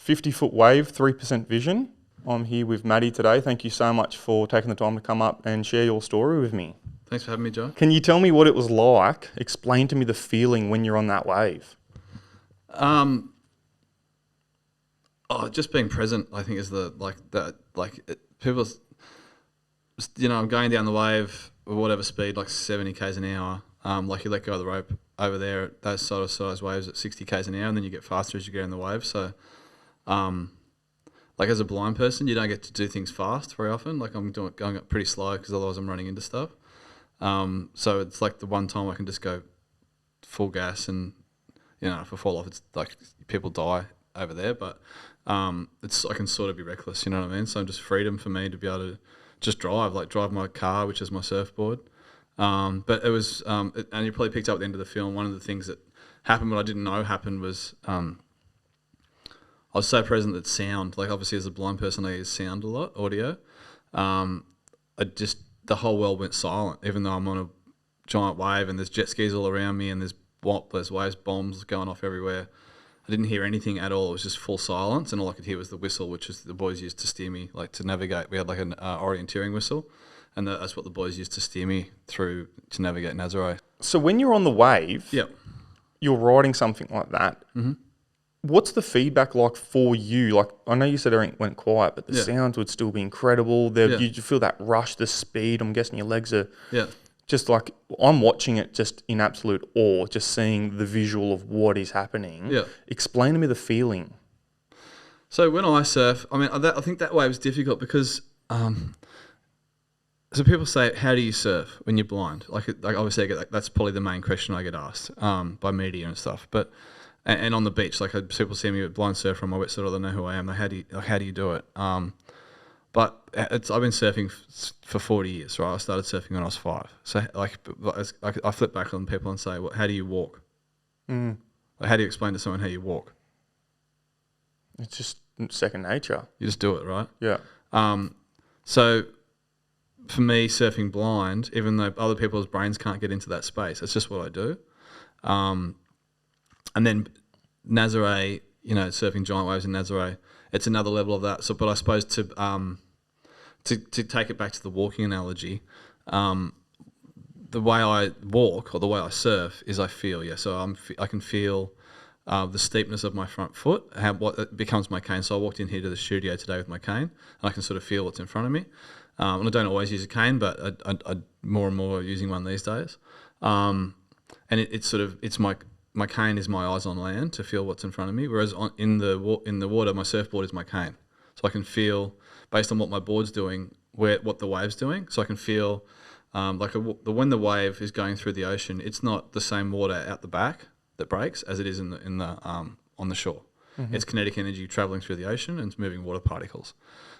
50-foot wave, 3% vision. I'm here with Maddie today. Thank you so much for taking the time to come up and share your story with me. Thanks for having me, Jye. Can you tell me what it was like? Explain to me the feeling when you're on that wave. Just being present, I think, is people, I'm going down the wave with whatever speed, like 70 k's an hour. You let go of the rope over there, those sort of size waves at 60 k's an hour, and then you get faster as you get in the wave. So, as a blind person, you don't get to do things fast very often. Like I'm going up pretty slow because otherwise I'm running into stuff. So it's like the one time I can just go full gas, and if I fall off, it's like people die over there. But I can sort of be reckless, you know what I mean? So just freedom for me to be able to just drive my car, which is my surfboard. But it was, and you probably picked up at the end of the film, one of the things that happened, what I didn't know happened was, I was so present that sound, like obviously as a blind person, I use sound a lot, audio. The whole world went silent, even though I'm on a giant wave and there's jet skis all around me and there's waves, bombs going off everywhere. I didn't hear anything at all. It was just full silence, and all I could hear was the whistle, which is the boys used to steer me, like to navigate. We had like an orienteering whistle, and that's what the boys used to steer me through to navigate Nazaré. So when you're on the wave, Yep. You're riding something like that. Mm-hmm. What's the feedback like for you? Like, I know you said everything went quiet, but the sounds would still be incredible. You feel that rush, the speed. I'm guessing your legs are just like, I'm watching it just in absolute awe, just seeing the visual of what is happening. Yeah. Explain to me the feeling. So when I surf, I think that wave is difficult because, so people say, how do you surf when you're blind? Like obviously I get that's probably the main question I get asked by media and stuff. But and on the beach, like people see me a blind surfer on my wetsuit, or they know who I am. Like, how do you do it? But I've been surfing for 40 years, right? I started surfing when I was 5. So I flip back on people and say, well, how do you walk? Like, how do you explain to someone how you walk? It's just second nature. You just do it, right? Yeah. So for me, surfing blind, even though other people's brains can't get into that space, it's just what I do. And then Nazaré, surfing giant waves in Nazaré, it's another level of that. So, but I suppose to take it back to the walking analogy, the way I walk or the way I surf is I feel. Yeah, so I can feel the steepness of my front foot, what it becomes my cane. So I walked in here to the studio today with my cane, and I can sort of feel what's in front of me. And I don't always use a cane, but I more and more using one these days. And it's my cane is my eyes on land to feel what's in front of me, whereas in the water, my surfboard is my cane. So I can feel, based on what my board's doing, what the wave's doing. So I can feel when the wave is going through the ocean, it's not the same water out the back that breaks as it is on the shore. Mm-hmm. It's kinetic energy traveling through the ocean and it's moving water particles.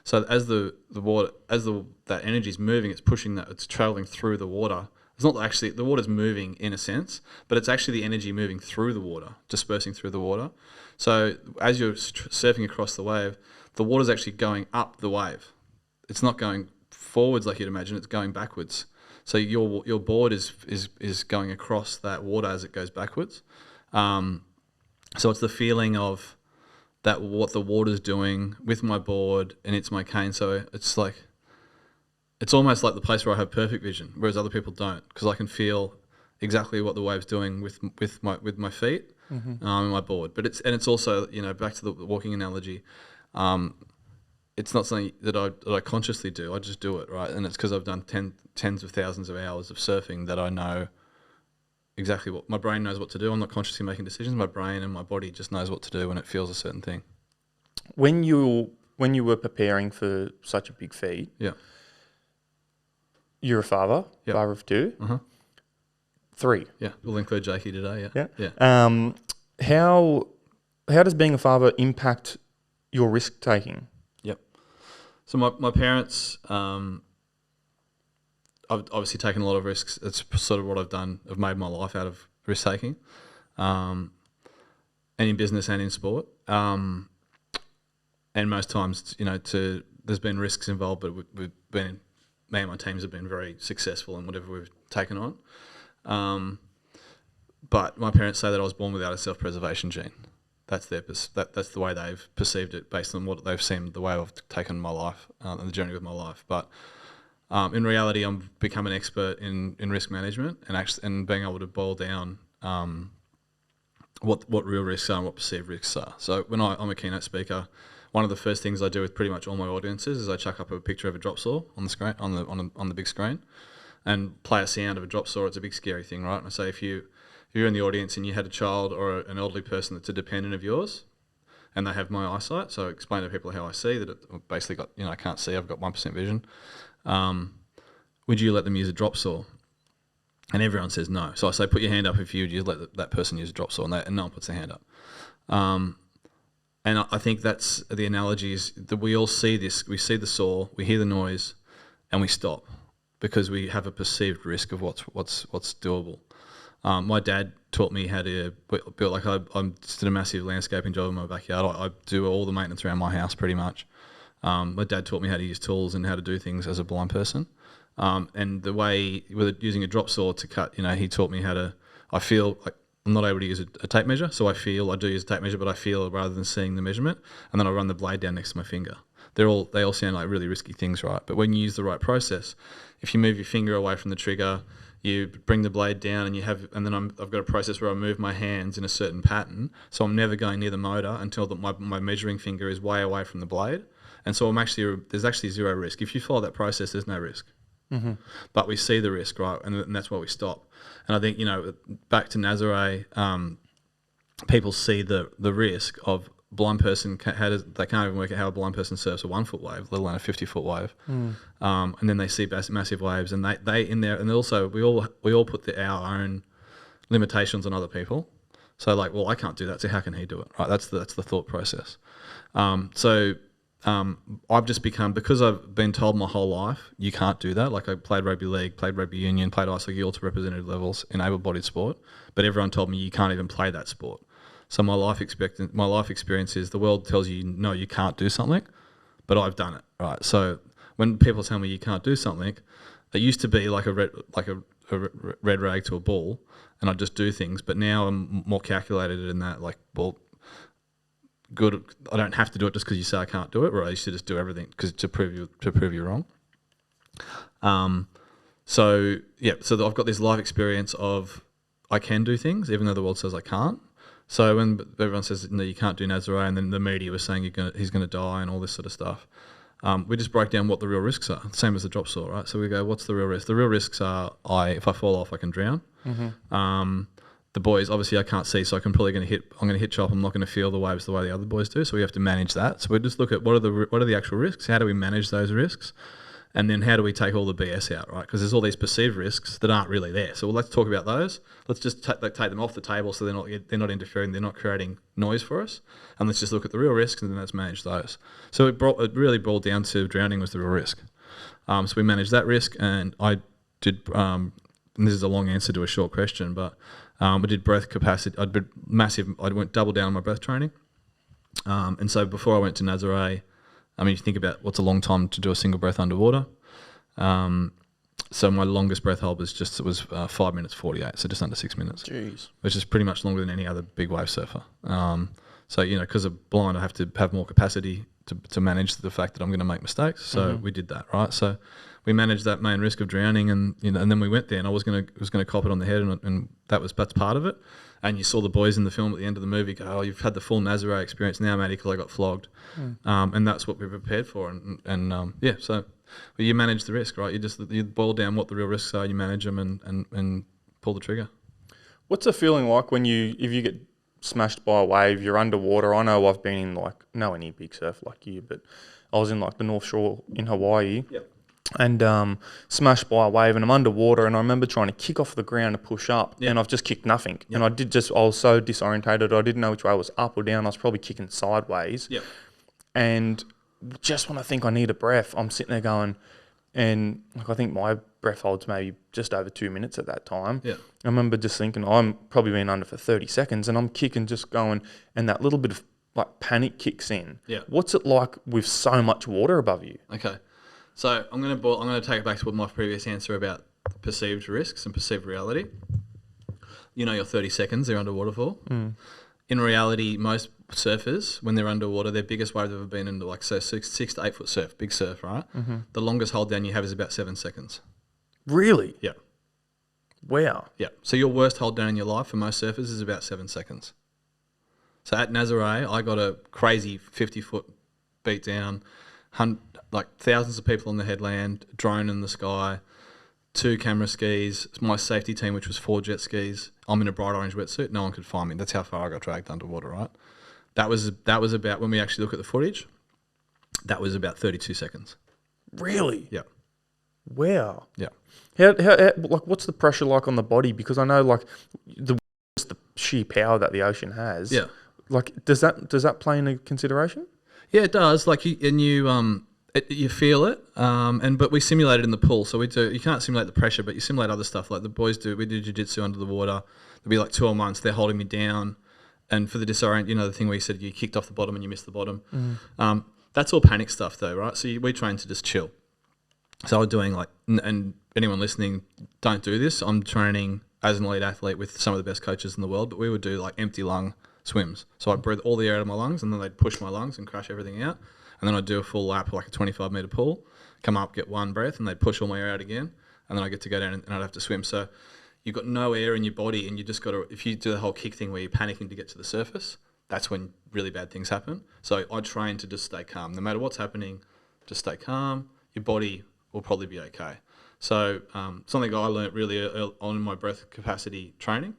So as that energy is moving, it's traveling through the water. It's not actually, the water's moving in a sense, but it's actually the energy moving through the water, dispersing through the water. So as you're surfing across the wave, the water's actually going up the wave. It's not going forwards like you'd imagine, it's going backwards. So your board is going across that water as it goes backwards. So it's the feeling of that, what the water's doing with my board, and it's my cane. So it's almost like the place where I have perfect vision, whereas other people don't, because I can feel exactly what the wave's doing with my feet and my board. But it's also, back to the walking analogy, it's not something that I consciously do. I just do it, right? And it's because I've done tens of thousands of hours of surfing that I know exactly what my brain knows what to do. I'm not consciously making decisions. My brain and my body just knows what to do when it feels a certain thing. When you were preparing for such a big feat, you're a father of 2, 3. Yeah, we'll include Jakey today. Yeah. How does being a father impact your risk taking? Yep. So my parents, I've obviously taken a lot of risks. It's sort of what I've done. I've made my life out of risk taking, and in business and in sport. And most times, there's been risks involved, but me and my teams have been very successful in whatever we've taken on. But my parents say that I was born without a self-preservation gene. that's that's the way they've perceived it based on what they've seen, the way I've taken my life and the journey with my life. But in reality, I'm become an expert in risk management and being able to boil down what real risks are and what perceived risks are. So when I'm a keynote speaker, one of the first things I do with pretty much all my audiences is I chuck up a picture of a drop saw on the screen, on the big screen, and play a sound of a drop saw. It's a big scary thing, right? And I say if you're in the audience and you had a child or an elderly person that's a dependent of yours, and they have my eyesight, so I explain to people how I see that it basically got, I can't see, I've got 1% vision. Would you let them use a drop saw? And everyone says no. So I say, put your hand up if you'd let that person use a drop saw, and no one puts their hand up. And I think that's the analogy is that we all see this. We see the saw, we hear the noise, and we stop because we have a perceived risk of what's doable. My dad taught me how to build. Like I just did a massive landscaping job in my backyard. I do all the maintenance around my house pretty much. My dad taught me how to use tools and how to do things as a blind person. And the way with using a drop saw to cut, he taught me how to. I feel like I'm not able to use a tape measure, so I do use a tape measure, but I feel rather than seeing the measurement, and then I run the blade down next to my finger. They all sound like really risky things, right? But when you use the right process, if you move your finger away from the trigger, you bring the blade down, and then I've got a process where I move my hands in a certain pattern, so I'm never going near the motor until my measuring finger is way away from the blade, and so there's actually zero risk. If you follow that process, there's no risk. Mm-hmm. But we see the risk, right? And that's why we stop. And I think, back to Nazaré, people see the risk of blind person, they can't even work out how a blind person surfs a 1 foot wave, let alone a 50-foot wave. And then they see massive waves, and they in there, and also we all put our own limitations on other people. So like, well, I can't do that, so how can he do it? Right? That's the thought process. I've just become, because I've been told my whole life you can't do that. Like I played rugby league, played rugby union, played ice hockey, all to representative levels in able-bodied sport, but everyone told me you can't even play that sport. So my life experience is the world tells you no, you can't do something, but I've done it, right? So when people tell me you can't do something, it used to be like a red rag to a bull, and I just do things. But now I'm more calculated in that, like, well, good, I don't have to do it just because you say I can't do it, or I used to just do everything to prove you wrong. So I've got this life experience of I can do things even though the world says I can't. So when everyone says no, you can't do Nazaré, and then the media was saying he's going to die and all this sort of stuff, we just break down what the real risks are. Same as the drop saw, right? So we go, what's the real risk? The real risks are if I fall off, I can drown. Mm-hmm. The boys, obviously I can't see, so I'm going to hit chop. I'm not going to feel the waves the way the other boys do. So we have to manage that. So we just look at what are the actual risks? How do we manage those risks? And then how do we take all the BS out, right? Because there's all these perceived risks that aren't really there. So let's talk about those. Let's just take them off the table so they're not interfering, they're not creating noise for us. And let's just look at the real risks, and then let's manage those. So it really boiled down to drowning was the real risk. So we managed that risk, and I did. And this is a long answer to a short question, but I did breath capacity. I went double down on my breath training. And so before I went to Nazaré, you think about what's a long time to do a single breath underwater. So my longest breath hold was 5 minutes 48, so just under 6 minutes. Jeez. Which is pretty much longer than any other big wave surfer. So because I'm blind, I have to have more capacity to manage the fact that I'm going to make mistakes. So we did that, right? So we managed that main risk of drowning, and and then we went there, and I was going to cop it on the head, and that's part of it. And you saw the boys in the film at the end of the movie go, "Oh, you've had the full Nazaré experience now, Matty, because I got flogged," and that's what we prepared for. So you manage the risk, right? You boil down what the real risks are, you manage them, and pull the trigger. What's the feeling like if you get smashed by a wave, you're underwater? I know I've been in nowhere near big surf like you, but I was in the North Shore in Hawaii. Yep. And smashed by a wave, and I'm underwater, and I remember trying to kick off the ground to push up, and I've just kicked nothing. Yep. And I was so disorientated, I didn't know which way was up or down. I was probably kicking sideways. Yep. And just when I think I need a breath, I'm sitting there going, and I think my breath holds maybe just over 2 minutes at that time. Yeah. I remember just thinking, I'm probably been under for 30 seconds, and I'm kicking, just going, and that little bit of panic kicks in. Yeah. What's it like with so much water above you? Okay. So I'm going to take it back to what my previous answer about perceived risks and perceived reality. Your 30 seconds they're underwater for. In reality, most surfers, when they're underwater, their biggest wave they've ever been into, like, say, 6 to 8 foot surf, big surf, right? The longest hold down you have is about 7 seconds. Really? Yeah. Wow. Yeah. So your worst hold down in your life for most surfers is about 7 seconds. So at Nazaré, I got a crazy 50-foot beat down, like thousands of people on the headland, drone in the sky, 2 camera skis, my safety team, which was 4 jet skis. I'm in a bright orange wetsuit. No one could find me. That's how far I got dragged underwater, right? That was about, when we actually look at the footage, that was about 32 seconds. Really? Yeah. Wow. Yeah. How like, what's the pressure like on the body? Because I know, like, the sheer power that the ocean has. Yeah. Like, does that play into consideration? Yeah, it does. Like, you feel it. But we simulate it in the pool. So you can't simulate the pressure, but you simulate other stuff like the boys do. We do jiu-jitsu under the water. There'll be like 12 months. They're holding me down. And for the disorient, the thing where you said you kicked off the bottom and you missed the bottom. That's all panic stuff though, right? So we train to just chill. So I'm doing like, and anyone listening, don't do this. I'm training as an elite athlete with some of the best coaches in the world, but we would do like empty lung swims. So I'd breathe all the air out of my lungs and then they'd push my lungs and crash everything out. And then I'd do a full lap, like a 25-meter pool, come up, get one breath, and they'd push all my air out again. And then I get to go down and I'd have to swim. So you've got no air in your body and you just got to, if you do the whole kick thing where you're panicking to get to the surface, that's when really bad things happen. So I train to just stay calm. No matter what's happening, just stay calm. Your body will probably be okay. So something I learned really early on in my breath capacity training,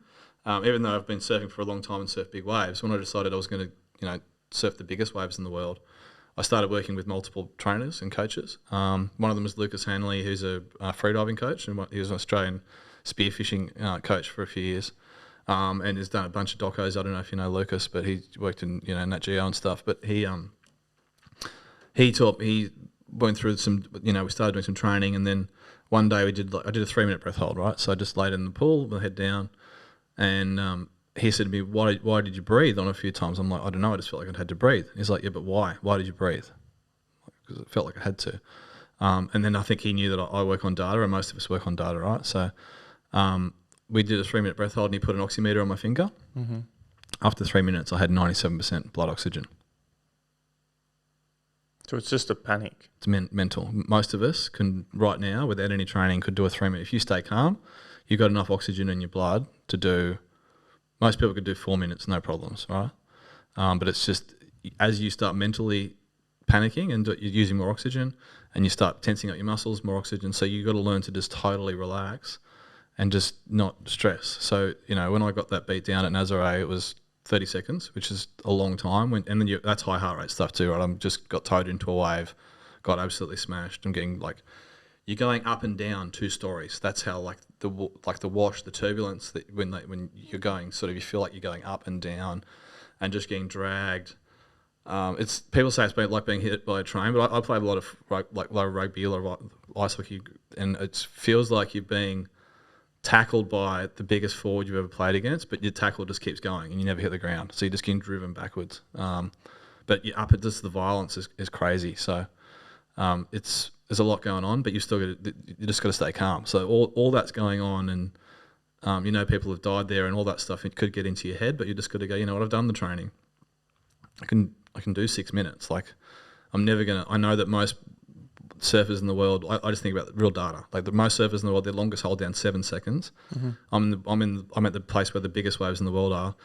even though I've been surfing for a long time and surfed big waves, when I decided I was going to surf the biggest waves in the world, I started working with multiple trainers and coaches. One of them was Lucas Hanley, who's a freediving coach, and he was an Australian spearfishing coach for a few years, and has done a bunch of docos. I don't know if you know Lucas, but he worked in Nat Geo and stuff. But he went through some, we started doing some training, and then one day I did a 3-minute breath hold, right? So I just laid in the pool, my head down, and he said to me, why did you breathe on a few times? I'm like, I don't know, I just felt like I had to breathe. He's like, yeah, but why? Why did you breathe? Because it felt like I had to. And then I think he knew that I work on data, and most of us work on data, right? So we did a 3-minute breath hold, and he put an oximeter on my finger. Mm-hmm. After 3 minutes, I had 97% blood oxygen. So it's just a panic. It's mental. Most of us can, right now, without any training, could do a 3-minute. If you stay calm, you've got enough oxygen in your blood to do, most people could do 4 minutes, no problems, right? But it's just, as you start mentally panicking and you're using more oxygen and you start tensing up your muscles, more oxygen. So you've got to learn to just totally relax and just not stress. So, when I got that beat down at Nazaré, it was 30 seconds, which is a long time. And then that's high heart rate stuff too, right? I'm just got towed into a wave, got absolutely smashed. I'm getting you're going up and down 2 stories. That's how the wash, the turbulence that when you're going, sort of, you feel like you're going up and down, and just getting dragged. It's people say it's like being hit by a train, but I play a lot of rugby, a lot of ice hockey, and it feels like you're being tackled by the biggest forward you've ever played against, but your tackle just keeps going and you never hit the ground, so you're just getting driven backwards. But you're up at just the violence is crazy. So there's a lot going on, but you just got to stay calm. So all that's going on, and people have died there and all that stuff. It could get into your head, but you just got to go, what, I've done the training. I can do 6 minutes. I'm never gonna. I know that most surfers in the world, I just think about real data. The most surfers in the world, their longest hold down 7 seconds. Mm-hmm. I'm at the place where the biggest waves in the world are.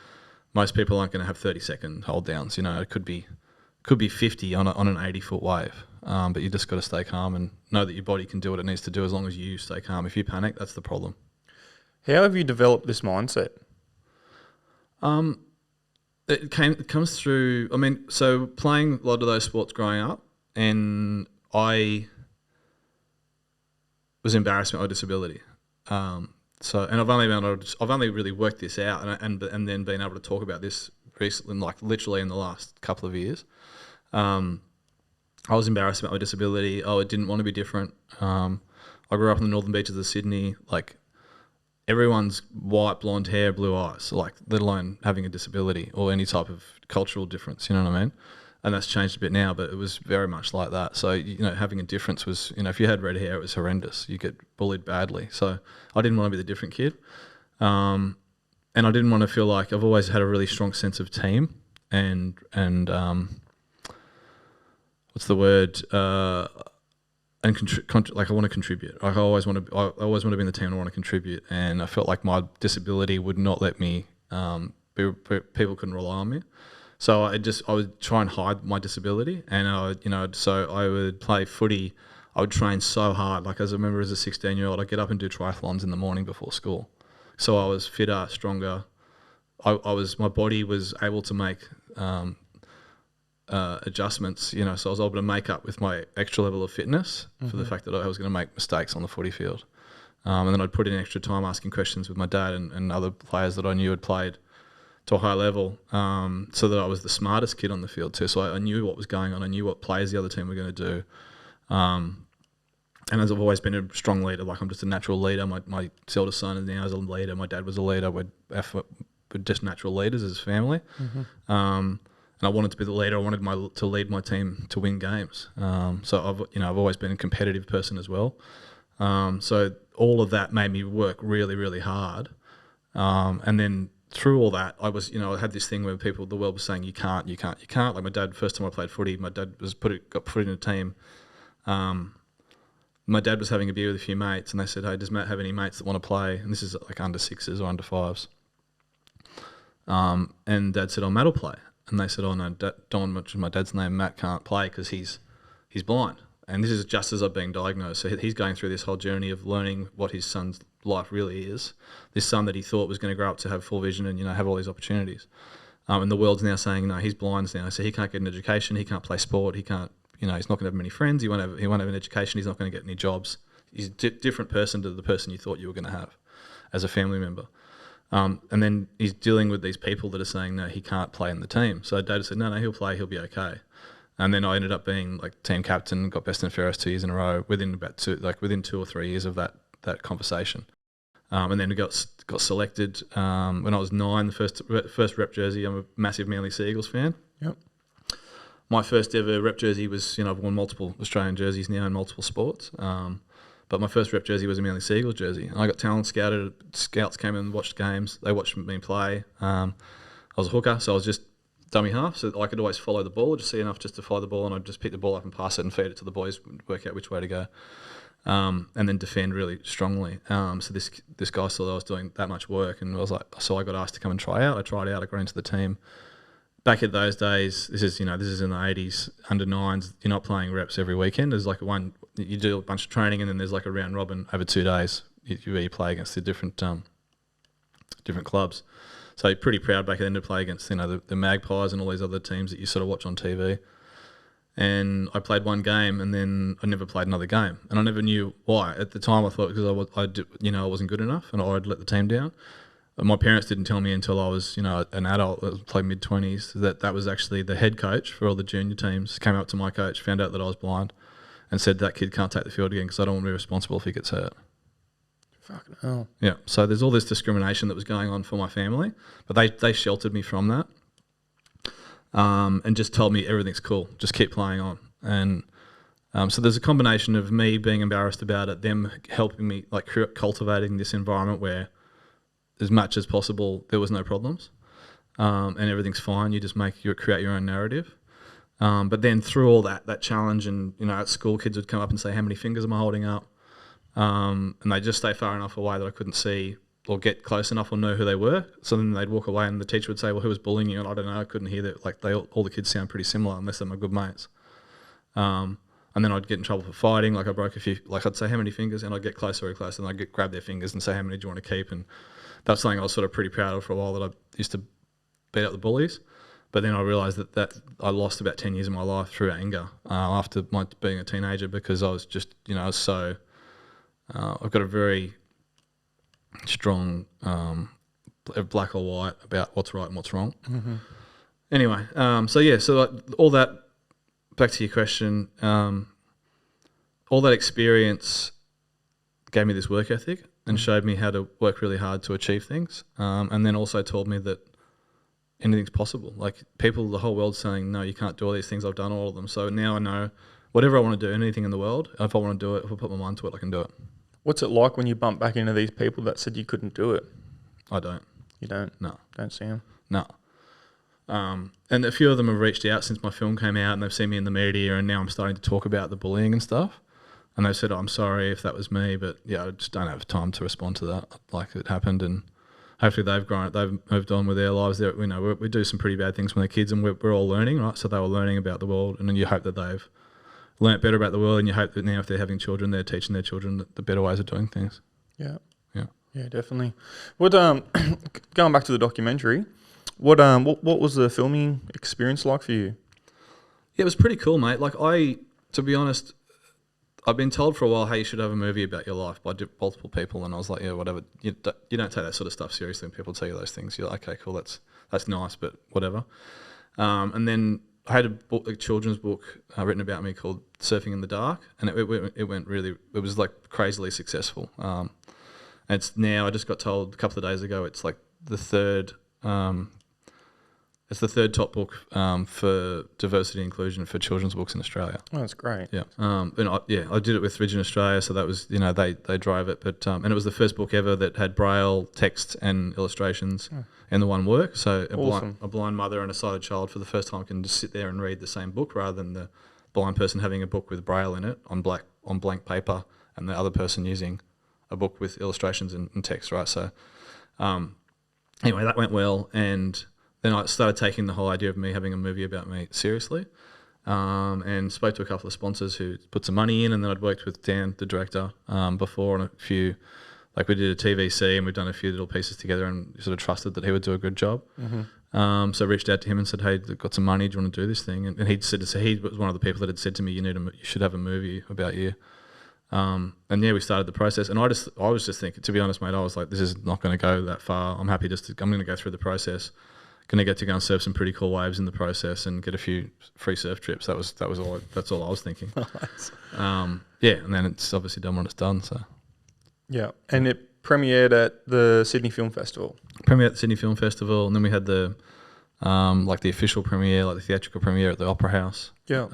Most people aren't going to have 30-second hold downs. It could be 50 on an 80-foot wave. But you just got to stay calm and know that your body can do what it needs to do as long as you stay calm. If you panic, that's the problem. How have you developed this mindset? It comes through. So playing a lot of those sports growing up, and I was embarrassed about my disability. And I've only really worked this out, and then been able to talk about this recently, literally in the last couple of years. I was embarrassed about my disability. I didn't want to be different. I grew up in the northern beaches of Sydney. Everyone's white, blonde hair, blue eyes. Let alone having a disability or any type of cultural difference. You know what I mean? And that's changed a bit now, but it was very much like that. So, having a difference was, if you had red hair, it was horrendous. You get bullied badly. So I didn't want to be the different kid. And I didn't want to feel like, I've always had a really strong sense of team and what's the word? And like I want to contribute. Like I always want to be in the team. And I want to contribute, and I felt like my disability would not let me. People couldn't rely on me, so I would try and hide my disability, and so I would play footy. I would train so hard. Like as I remember, as a 16-year-old, I'd get up and do triathlons in the morning before school. So I was fitter, stronger. My body was able to make adjustments, so I was able to make up with my extra level of fitness for the fact that I was going to make mistakes on the footy field. And then I'd put in extra time asking questions with my dad and other players that I knew had played to a high level, so that I was the smartest kid on the field too. So I knew what was going on. I knew what plays the other team were going to do. And as I've always been a strong leader, like I'm just a natural leader. My eldest son now is a leader. My dad was a leader. We're just natural leaders as a family. And I wanted to be the leader. I wanted to lead my team to win games. So I've always been a competitive person as well. So all of that made me work really, really hard. And then through all that, I had this thing where the world was saying, you can't. Like my dad, first time I played footy, my dad got put in a team. My dad was having a beer with a few mates, and they said, "Hey, does Matt have any mates that want to play?" And this is like under sixes or under fives. And Dad said, "Oh, Matt will play." And they said, "Oh no, don't mention my dad's name. Matt can't play because he's blind." And this is just as I've been diagnosed. So he's going through this whole journey of learning what his son's life really is. This son that he thought was going to grow up to have full vision and have all these opportunities. And the world's now saying, no, he's blind now. So he can't get an education. He can't play sport. He can't. He's not going to have many friends. He won't have an education. He's not going to get any jobs. He's a different person to the person you thought you were going to have as a family member. And then he's dealing with these people that are saying, no, he can't play in the team. So Dad said, no, he'll play. He'll be okay. And then I ended up being like team captain, got best and fairest 2 years in a row within 2 or 3 years of that conversation. And then got selected when I was 9, the first rep jersey. I'm a massive Manly Sea Eagles fan. Yep. My first ever rep jersey was, I've worn multiple Australian jerseys now in multiple sports. But my first rep jersey was a Manly Sea Eagles jersey. And I got talent scouted. Scouts came and watched games. They watched me play. I was a hooker, so I was just dummy half. So I could always follow the ball, just see enough just to follow the ball, and I'd just pick the ball up and pass it and feed it to the boys, work out which way to go. And then defend really strongly. So this guy saw that I was doing that much work, and I was like, so I got asked to come and try out. I tried out. I got into the team. Back at those days, this is in the 80s, under 9s. You're not playing reps every weekend. There's like you do a bunch of training, and then there's like a round robin over 2 days. You play against the different clubs. So you're pretty proud back then to play against the Magpies and all these other teams that you sort of watch on TV. And I played one game, and then I never played another game, and I never knew why. At the time, I thought because I wasn't good enough, and I'd let the team down. But my parents didn't tell me until I was an adult, played mid-20s, that was actually the head coach for all the junior teams. Came up to my coach, found out that I was blind, and said that kid can't take the field again because I don't want to be responsible if he gets hurt. Fucking hell. Yeah. So there's all this discrimination that was going on for my family, but they sheltered me from that. And just told me everything's cool, just keep playing on. And so there's a combination of me being embarrassed about it, them helping me, like cultivating this environment where as much as possible there was no problems, and everything's fine. You just create your own narrative. But then through all that challenge, and at school kids would come up and say, how many fingers am I holding up? And they just stay far enough away that I couldn't see or get close enough or know who they were. So then they'd walk away and the teacher would say, well, who was bullying you? And I don't know, I couldn't hear that. Like all the kids sound pretty similar unless they're my good mates. And then I'd get in trouble for fighting. Like I broke a few, like I'd say how many fingers, and I'd get closer and closer, and I'd grab their fingers and say, how many do you want to keep? And that's something I was sort of pretty proud of for a while, that I used to beat up the bullies. But then I realised that I lost about 10 years of my life through anger after being a teenager, because I was just, I was so, I've got a very strong black or white about what's right and what's wrong. Mm-hmm. Anyway, so all that, back to your question, all that experience gave me this work ethic and showed me how to work really hard to achieve things, and then also told me that anything's possible. Like the whole world's saying, no, you can't do all these things. I've done all of them. So now I know whatever I want to do, anything in the world, if I want to do it, if I put my mind to it, I can do it. What's it like when you bump back into these people that said you couldn't do it? I don't. You don't? No. Don't see them? No. And a few of them have reached out since my film came out, and they've seen me in the media, and now I'm starting to talk about the bullying and stuff. And they've said, I'm sorry if that was me, but yeah, I just don't have time to respond to that. Like, it happened, and hopefully they've moved on with their lives. We do some pretty bad things when they're kids, and we're all learning, right? So they were learning about the world, and then you hope that they've learnt better about the world, and you hope that now if they're having children, they're teaching their children the better ways of doing things. Yeah. Yeah. Yeah, definitely. What going back to the documentary, what was the filming experience like for you? Yeah, it was pretty cool, mate. Like, to be honest, I've been told for a while, hey, you should have a movie about your life by multiple people, and I was like, yeah, whatever. You don't take that sort of stuff seriously when people tell you those things. You're like, okay, cool, that's nice, but whatever. And then I had a children's book written about me called Surfing in the Dark, and it was like crazily successful. And it's now, I just got told a couple of days ago, it's like the third top book for diversity and inclusion for children's books in Australia. Oh, that's great. Yeah. I did it with Vision Australia, so that was, they drove it, but and it was the first book ever that had Braille text and illustrations in the one work. So a blind mother and a sighted child for the first time can just sit there and read the same book, rather than the blind person having a book with Braille in it on blank paper, and the other person using a book with illustrations and text, right? So anyway, that went well, and then I started taking the whole idea of me having a movie about me seriously, and spoke to a couple of sponsors who put some money in, and then I'd worked with Dan, the director, before on a few, like we did a TVC, and we've done a few little pieces together, and sort of trusted that he would do a good job. Mm-hmm. So I reached out to him and said, hey, I've got some money, do you want to do this thing? And he said, he was one of the people that had said to me, you should have a movie about you. And yeah, we started the process, and I was just thinking, to be honest, mate, I was like, this is not going to go that far. I'm happy I'm going to go through the process. Going to get to go and surf some pretty cool waves in the process and get a few free surf trips. That's all I was thinking. Nice. Yeah, and then it's obviously done when it's done. So yeah, and it premiered at the Sydney Film Festival. Premiered at the Sydney Film Festival, and then we had the the official premiere, like the theatrical premiere at the Opera House. Yeah.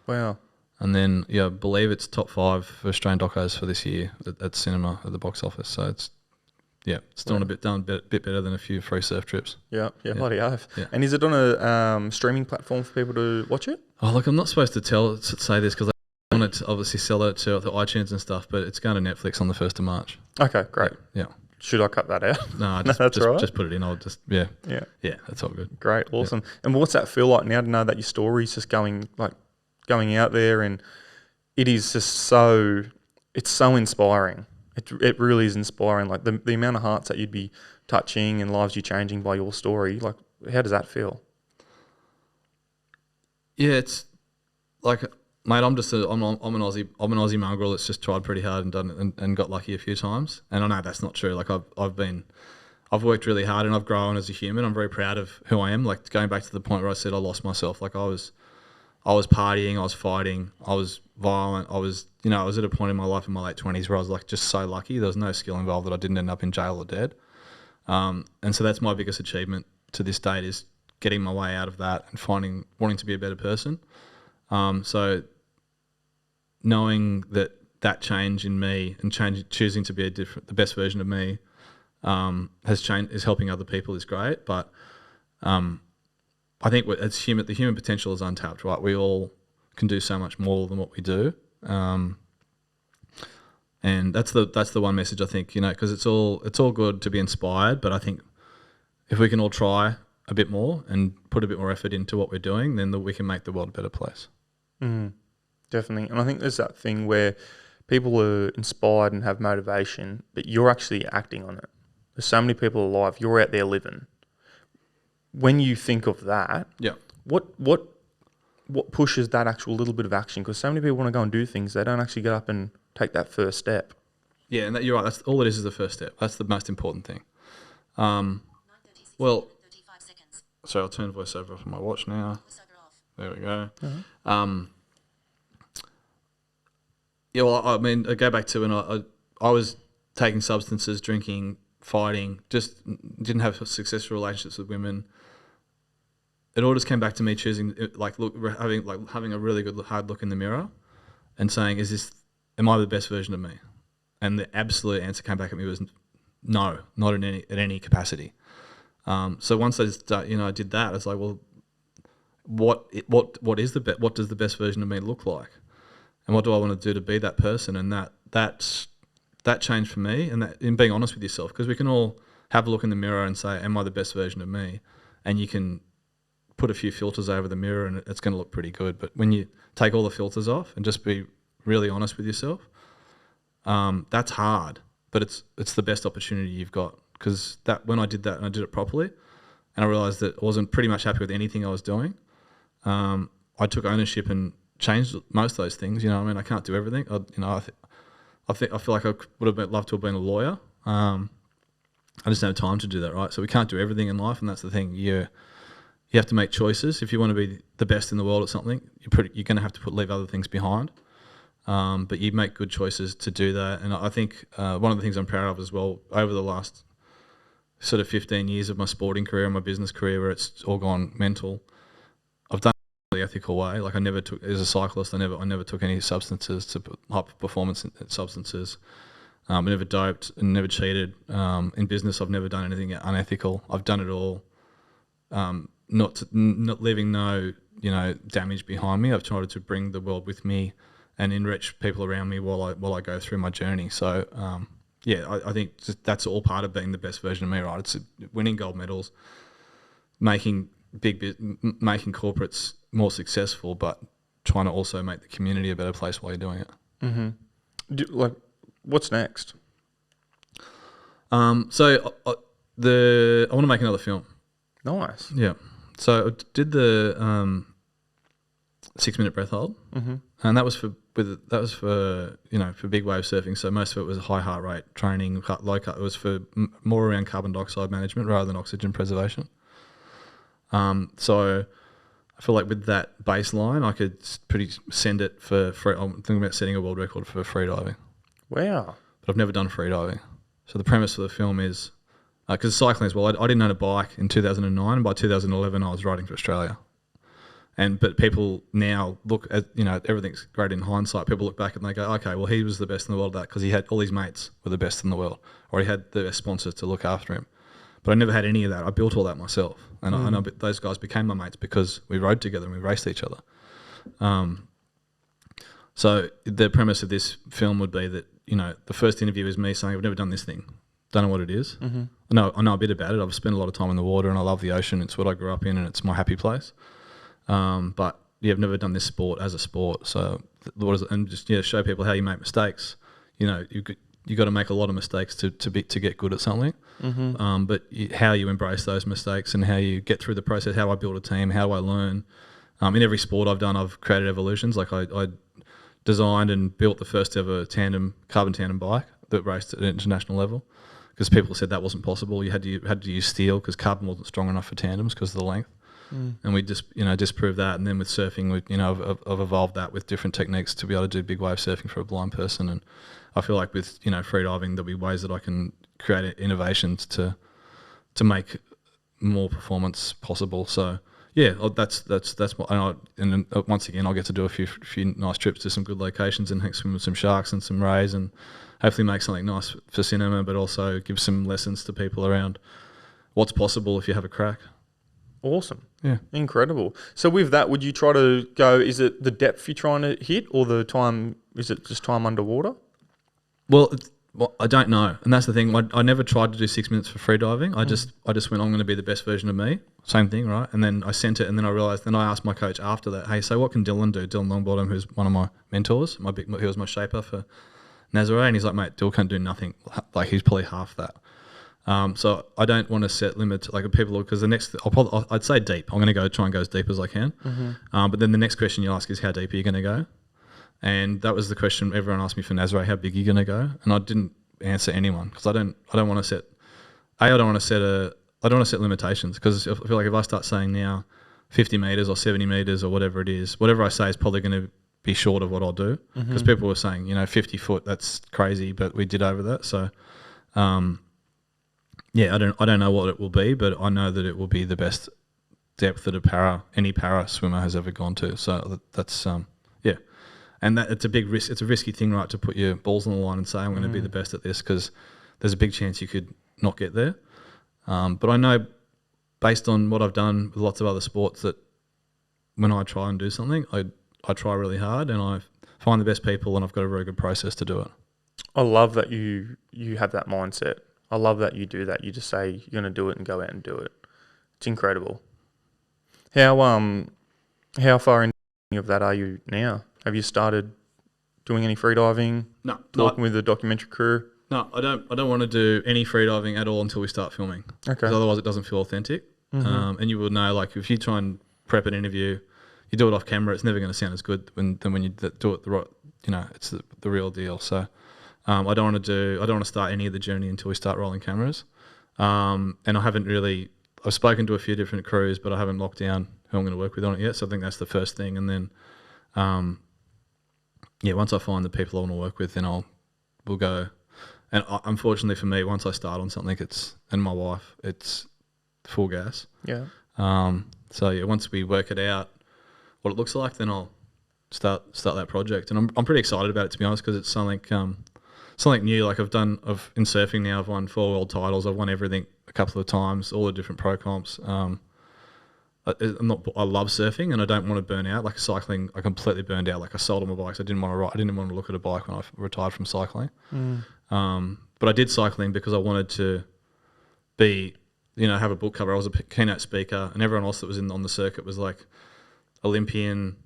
Wow. And then I believe it's top 5 for Australian docos for this year at cinema at the box office. So it's done a bit better than a few free surf trips. Yeah, bloody oath. Yeah. And is it on a streaming platform for people to watch it? Oh, look, I'm not supposed to say this because I want to obviously sell it to iTunes and stuff, but it's going to Netflix on the 1st of March. Okay, great. Yeah. Should I cut that out? No, that's right. Just put it in. Yeah, that's all good. Great, awesome. Yeah. And what's that feel like now to know that your story's just going out there, and it is just it's so inspiring. It really is inspiring. Like the amount of hearts that you'd be touching and lives you're changing by your story. Like, how does that feel? Yeah, it's like, mate, I'm an Aussie mongrel that's just tried pretty hard and done it and got lucky a few times. And I know that's not true. Like I've worked really hard and I've grown as a human. I'm very proud of who I am. Like, going back to the point where I said I lost myself. Like, I was partying, I was fighting, I was violent, I was at a point in my life in my late 20s where I was like just so lucky. There was no skill involved that I didn't end up in jail or dead. And so that's my biggest achievement to this date, is getting my way out of that and wanting to be a better person. So knowing that change in me and choosing to be the best version of me is helping other people is great. But I think the human potential is untapped, right? We all can do so much more than what we do, and that's the one message I think, because it's all good to be inspired, but I think if we can all try a bit more and put a bit more effort into what we're doing, then we can make the world a better place. Definitely, and I think there's that thing where people are inspired and have motivation, but you're actually acting on it. There's so many people alive. You're out there living. When you think of that, what pushes that actual little bit of action? Because so many people want to go and do things, they don't actually get up and take that first step. Yeah, and you're right. That's all it is the first step. That's the most important thing. Well, so I'll turn voiceover off on my watch now. There we go. Uh-huh. I mean, I go back to when I was taking substances, drinking, fighting, just didn't have successful relationships with women. It all just came back to me choosing, having a really good hard look in the mirror and saying, am I the best version of me? And the absolute answer came back at me was no, not in any capacity. So once I did that, it's like, well, what does the best version of me look like, and what do I want to do to be that person? And that changed for me, and that in being honest with yourself, because we can all have a look in the mirror and say, am I the best version of me? And you can put a few filters over the mirror and it's going to look pretty good. But when you take all the filters off and just be really honest with yourself, that's hard, but it's the best opportunity you've got. Because when I did that and I did it properly, and I realised that I wasn't pretty much happy with anything I was doing, I took ownership and changed most of those things. You know what I mean? I can't do everything. I feel like I would have loved to have been a lawyer. I just don't have time to do that, right? So we can't do everything in life, and that's the thing. You have to make choices. If you want to be the best in the world at something, you're going to have to leave other things behind. But you make good choices to do that. And I think one of the things I'm proud of as well, over the last sort of 15 years of my sporting career and my business career, where it's all gone mental, I've done it in the ethical way. Like as a cyclist, I never took any substances, to high performance substances. I never doped and never cheated. In business, I've never done anything unethical. I've done it all. Not leaving no damage behind me. I've tried to bring the world with me and enrich people around me while I go through my journey. So I think that's all part of being the best version of me, right? It's winning gold medals, making corporates more successful, but trying to also make the community a better place while you're doing it. Mm-hmm. What's next? I want to make another film. Nice. Yeah. So I did the 6-minute breath hold, and that was for big wave surfing. So most of it was high heart rate training, low cut. It was for more around carbon dioxide management rather than oxygen preservation. So I feel like with that baseline, I could send it for free. I'm thinking about setting a world record for free diving. Wow. But I've never done free diving. So the premise for the film is, because cycling as well, I didn't own a bike in 2009, and by 2011 I was riding for Australia. But people now look at, everything's great in hindsight. People look back and they go, okay, well, he was the best in the world at that because he had all his mates were the best in the world, or he had the best sponsors to look after him. But I never had any of that. I built all that myself, and those guys became my mates because we rode together and we raced each other. So the premise of this film would be that, the first interview is me saying, I've never done this thing. Don't know what it is. Mm-hmm. I know a bit about it. I've spent a lot of time in the water and I love the ocean. It's what I grew up in and it's my happy place. But I've never done this sport as a sport. So show people how you make mistakes. You got to make a lot of mistakes to get good at something. Mm-hmm. But how you embrace those mistakes and how you get through the process, how I build a team, how do I learn. In every sport I've done, I've created evolutions. Like I designed and built the first ever carbon tandem bike that raced at an international level, because people said that wasn't possible. You had to use steel because carbon wasn't strong enough for tandems because of the length. And we disproved that. And then with surfing, I've evolved that with different techniques to be able to do big wave surfing for a blind person. And I feel like with free diving, there'll be ways that I can create innovations to make more performance possible. So yeah, that's what. And once again, I'll get to do a few nice trips to some good locations and hang swim with some sharks and some rays, and hopefully make something nice for cinema, but also give some lessons to people around what's possible if you have a crack. Awesome. Yeah. Incredible. So with that, would you try to go, is it the depth you're trying to hit or the time, is it just time underwater? Well, I don't know. And that's the thing. I never tried to do 6 minutes for free diving. I just went, I'm going to be the best version of me. Same thing, right? And then I sent it, and then I realised, then I asked my coach after that, hey, so what can Dylan do? Dylan Longbottom, who's one of my mentors, he was my shaper for Nazaré, and he's like, mate, Dylan can't do nothing. Like, he's probably half that. So I don't want to set limits like people, because the next, I'd say deep. I'm going to try and go as deep as I can. Mm-hmm. But then the next question you ask is, how deep are you going to go? And that was the question everyone asked me for Nazaré, how big are you going to go? And I didn't answer anyone because I don't want to set. I don't want to set limitations, because I feel like if I start saying now 50 meters or 70 meters or whatever it is, whatever I say is probably going to be short of what I'll do, because people were saying 50 foot, that's crazy, but we did over that. So. Yeah, I don't know what it will be, but I know that it will be the best depth that any para swimmer has ever gone to. So that's yeah, and that it's a big risk. It's a risky thing, right, to put your balls on the line and say I'm going to be the best at this, because there's a big chance you could not get there. But I know based on what I've done with lots of other sports, that when I try and do something, I try really hard and I find the best people and I've got a very good process to do it. I love that you have that mindset. I love that you do that. You just say you're going to do it and go out and do it. It's incredible. How far in of that are you now? Have you started doing any freediving? No. Talking with the documentary crew? No, I don't want to do any freediving at all until we start filming. Okay. Because otherwise it doesn't feel authentic. And you will know, like, if you try and prep an interview, you do it off camera, it's never going to sound as good than when you do it the right. It's the real deal. So I don't want to start any of the journey until we start rolling cameras. And I haven't really. I've spoken to a few different crews, but I haven't locked down who I'm going to work with on it yet. So I think that's the first thing. And then, once I find the people I want to work with, then we'll go. And unfortunately for me, once I start on something, and my wife, it's full gas. Yeah. Once we work it out, what it looks like, then I'll start that project. And I'm pretty excited about it, to be honest, because it's something new. Like in surfing now, I've won 4 world titles. I've won everything a couple of times, all the different pro comps. I love surfing and I don't want to burn out. Like cycling, I completely burned out. Like I sold all my bikes. I didn't want to ride. I didn't want to look at a bike when I retired from cycling. But I did cycling because I wanted to be, have a book cover. I was a keynote speaker and everyone else that was on the circuit was like Olympian,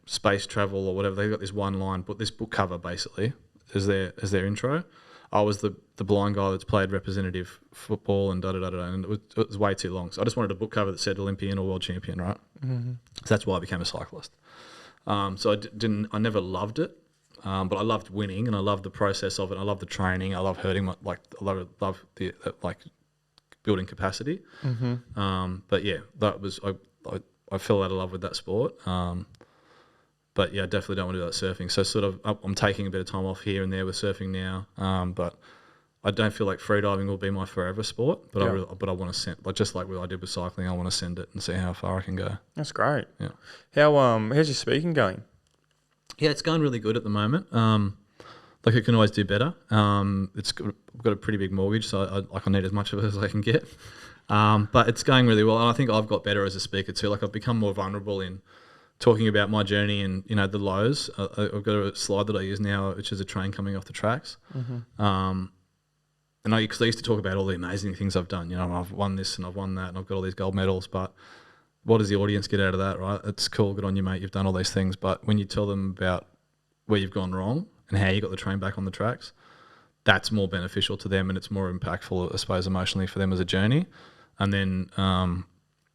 space travel or whatever. They got this one line, but this book cover basically as their intro. I was the blind guy that's played representative football and and it was way too long. So I just wanted a book cover that said Olympian or world champion, right? So that's why I became a cyclist. So I never loved it, but I loved winning and I loved the process of it. I loved the training. I love hurting I love the building capacity. But yeah, that was I fell out of love with that sport. But yeah, I definitely don't want to do that surfing. So sort of, I'm taking a bit of time off here and there with surfing now. But I don't feel like freediving will be my forever sport. But I want to send, just like what I did with cycling, I want to send it and see how far I can go. That's great. Yeah. How's your speaking going? Yeah, it's going really good at the moment. Like it can always do better. I've got a pretty big mortgage, so I need as much of it as I can get. But it's going really well, and I think I've got better as a speaker too. Like I've become more vulnerable in talking about my journey and the lows. I've got a slide that I use now, which is a train coming off the tracks. And I used to talk about all the amazing things I've done. I've won this and I've won that and I've got all these gold medals. But what does the audience get out of that, right? It's cool, good on you, mate. You've done all these things. But when you tell them about where you've gone wrong and how you got the train back on the tracks, that's more beneficial to them and it's more impactful, I suppose, emotionally for them as a journey. And then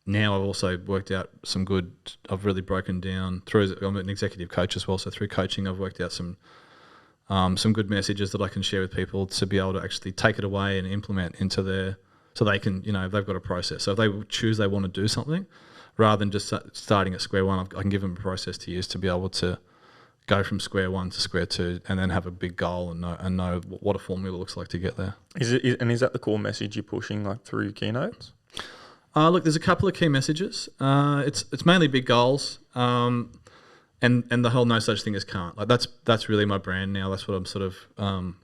now I've also worked out I've really broken down I'm an executive coach as well. So through coaching, I've worked out some good messages that I can share with people to be able to actually take it away and implement into so they can, they've got a process. So if they choose they want to do something, rather than just starting at square one, I can give them a process to use to be able to go from square one to square two and then have a big goal and know what a formula looks like to get there. Is that the core message you're pushing like through your keynotes? Look, there's a couple of key messages. It's mainly big goals, and the whole no such thing as can't. Like that's really my brand now. That's what I'm sort of.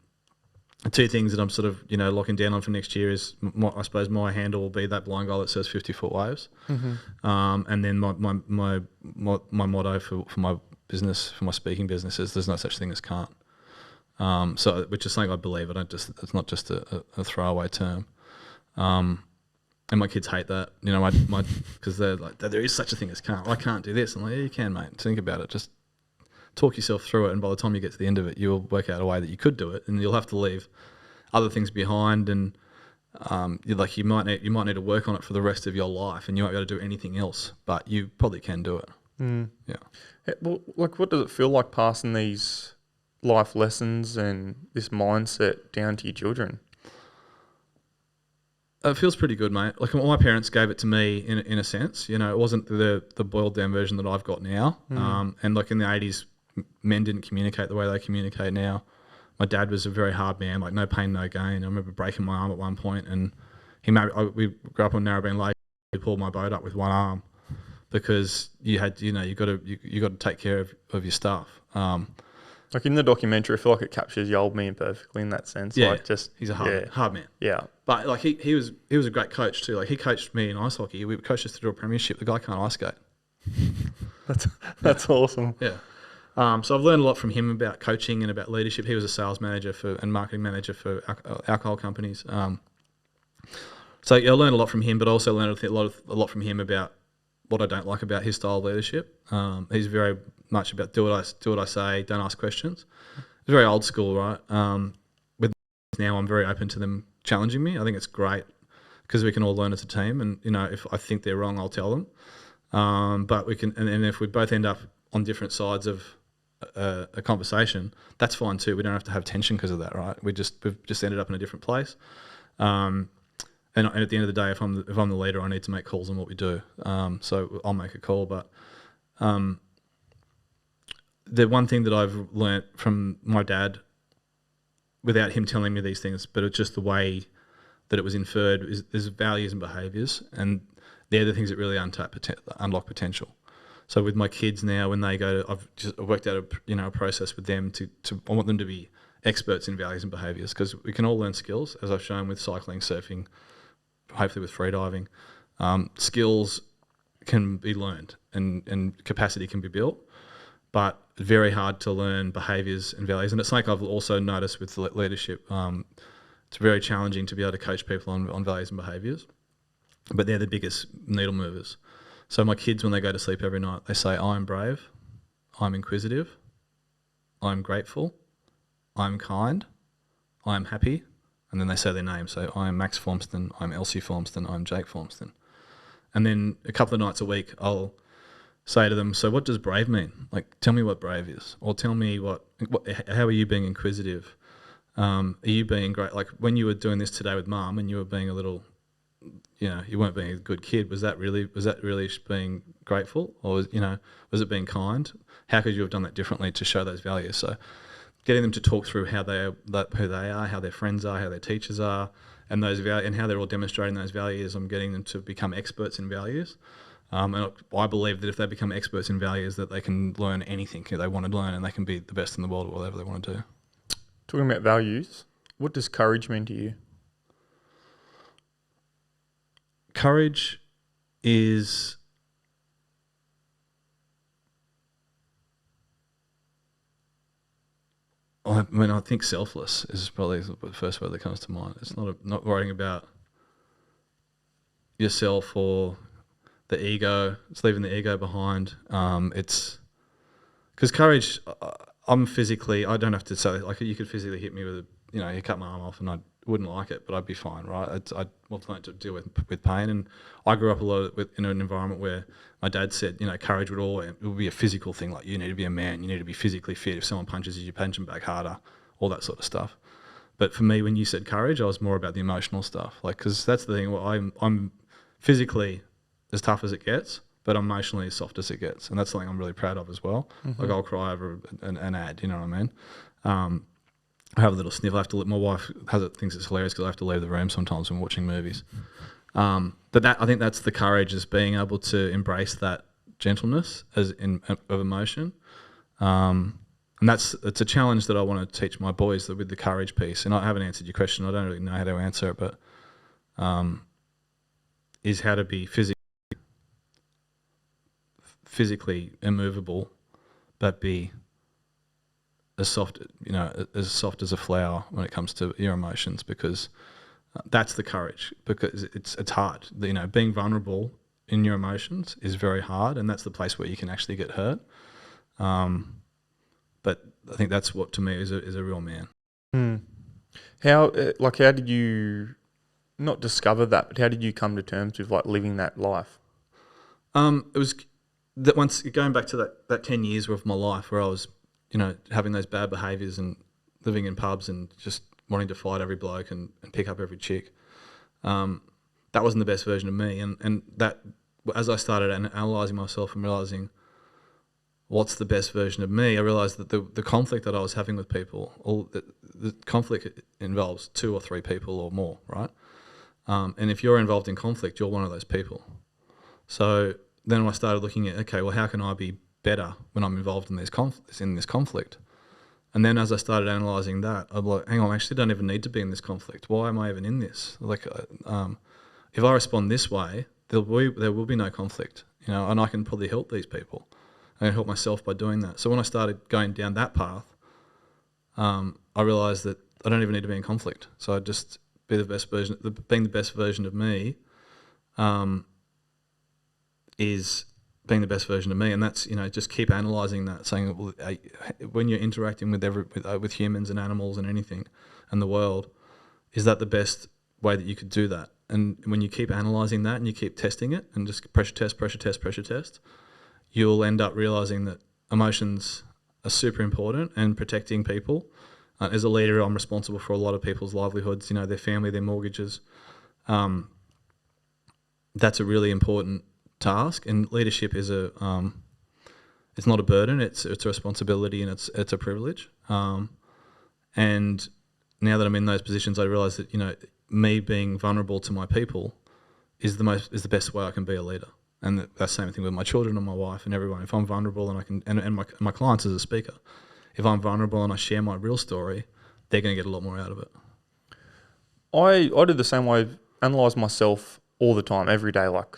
Two things that I'm sort of locking down on for next year is I suppose my handle will be that blind guy that says 50-foot waves, and then my motto for my business, for my speaking business is there's no such thing as can't. So which is something I believe. It's not just a throwaway term. And my kids hate that, because they're like, there is such a thing as can't. I can't do this. I'm like, yeah, you can, mate. Think about it. Just talk yourself through it, and by the time you get to the end of it, you'll work out a way that you could do it, and you'll have to leave other things behind, and you might need to work on it for the rest of your life, and you won't be able to do anything else, but you probably can do it. Yeah. Well, what does it feel like passing these life lessons and this mindset down to your children? It feels pretty good, mate. Like my parents gave it to me in a sense. It wasn't the boiled down version that I've got now. And like in the 80s, men didn't communicate the way they communicate now. My dad was a very hard man, like no pain, no gain. I remember breaking my arm at one point, and we grew up on Narrabeen Lake. He pulled my boat up with one arm because you got to take care of your stuff. Like in the documentary, I feel like it captures your old man perfectly in that sense. Yeah, like just he's a hard man. Yeah, but like he was a great coach too. Like he coached me in ice hockey. We coached us through a premiership. The guy can't ice skate. That's awesome. Yeah. So I've learned a lot from him about coaching and about leadership. He was a sales manager and marketing manager for alcohol companies. So yeah, I learned a lot from him, but I also learned a lot from him about what I don't like about his style of leadership. He's very much about do what I say, don't ask questions. It's very old school, right? With now, I'm very open to them challenging me. I think it's great because we can all learn as a team, and if I think they're wrong, I'll tell them. But we can, and if we both end up on different sides of a conversation, that's fine too. We don't have to have tension because of that, right? We've just ended up in a different place. And at the end of the day, if I'm the leader, I need to make calls on what we do. So I'll make a call. But the one thing that I've learnt from my dad, without him telling me these things, but it's just the way that it was inferred, is values and behaviours, and they're the things that really unlock potential. So with my kids now, when they go, I've worked out a process with them I want them to be experts in values and behaviours, because we can all learn skills, as I've shown with cycling, surfing, hopefully with freediving. Skills can be learned and capacity can be built, but very hard to learn behaviours and values. And it's like I've also noticed with leadership, it's very challenging to be able to coach people on values and behaviours, but they're the biggest needle movers. So my kids, when they go to sleep every night, they say, I'm brave, I'm inquisitive, I'm grateful, I'm kind, I'm happy, and then they say their name. So I'm Max Formston, I'm Elsie Formston, I'm Jake Formston. And then a couple of nights a week, I'll say to them, so what does brave mean? Like, tell me what brave is. Or tell me how are you being inquisitive? Are you being great? Like when you were doing this today with Mum and you were being a little, you weren't being a good kid. Was that really being grateful? Or was it being kind? How could you have done that differently to show those values? So getting them to talk through who they are, how their friends are, how their teachers are, and those values, and how they're all demonstrating those values. I'm getting them to become experts in values. And I believe that if they become experts in values, that they can learn anything they want to learn, and they can be the best in the world at whatever they want to do. Talking about values, what does courage mean to you? Courage is I think selfless is probably the first word that comes to mind. It's not worrying about yourself or the ego. It's leaving the ego behind. It's because courage. I don't have to say, like, you could physically hit me with you cut my arm off and I wouldn't like it, but I'd be fine, right? I'd learn to deal with pain, and I grew up a lot in an environment where my dad said, courage would be a physical thing, like you need to be a man, you need to be physically fit. If someone punches you, you punch them back harder, all that sort of stuff. But for me, when you said courage, I was more about the emotional stuff, like, because that's the thing. I'm physically as tough as it gets, but emotionally as soft as it gets, and that's something I'm really proud of as well. Mm-hmm. Like I'll cry over an ad, you know what I mean? I have a little sniff. My wife thinks it's hilarious because I have to leave the room sometimes when watching movies. But I think that's the courage, is being able to embrace that gentleness of emotion. And it's a challenge that I want to teach my boys, with the courage piece. And I haven't answered your question. I don't really know how to answer it, but is how to be physically immovable, but be as soft as a flower when it comes to your emotions, because that's the courage. Because it's hard. Being vulnerable in your emotions is very hard, and that's the place where you can actually get hurt. But I think that's what to me is a real man. How did you not discover that, but how did you come to terms with living that life? It was that once going back to that 10 years of my life where I was having those bad behaviours and living in pubs and just wanting to fight every bloke and pick up every chick. That wasn't the best version of me. And that, as I started analysing myself and realising what's the best version of me, I realised that the conflict that I was having with people, the conflict involves 2 or 3 people or more, right? And if you're involved in conflict, you're one of those people. So then I started looking at, okay, well, how can I be better when I'm involved in this conflict? And then as I started analysing that, I'm like, hang on, I actually don't even need to be in this conflict. Why am I even in this? Like, if I respond this way, there will be no conflict, you know, and I can probably help these people. I can help myself by doing that. So when I started going down that path, I realised that I don't even need to be in conflict. So I just be the best version. Being the best version of me is being the best version of me, and that's, you know, just keep analysing that, saying, well, when you're interacting with humans and animals and anything and the world, is that the best way that you could do that? And when you keep analysing that and you keep testing it and just pressure test, you'll end up realising that emotions are super important, and protecting people. As a leader, I'm responsible for a lot of people's livelihoods, you know, their family, their mortgages. That's a really important task, and leadership is it's not a burden, it's a responsibility, and it's a privilege. And now that I'm in those positions, I realise that, you know, me being vulnerable to my people is the best way I can be a leader. And that's the same thing with my children and my wife and everyone. If I'm vulnerable and I can, and my clients as a speaker, if I'm vulnerable and I share my real story, they're going to get a lot more out of it. I do the same way. I analyse myself all the time, every day, like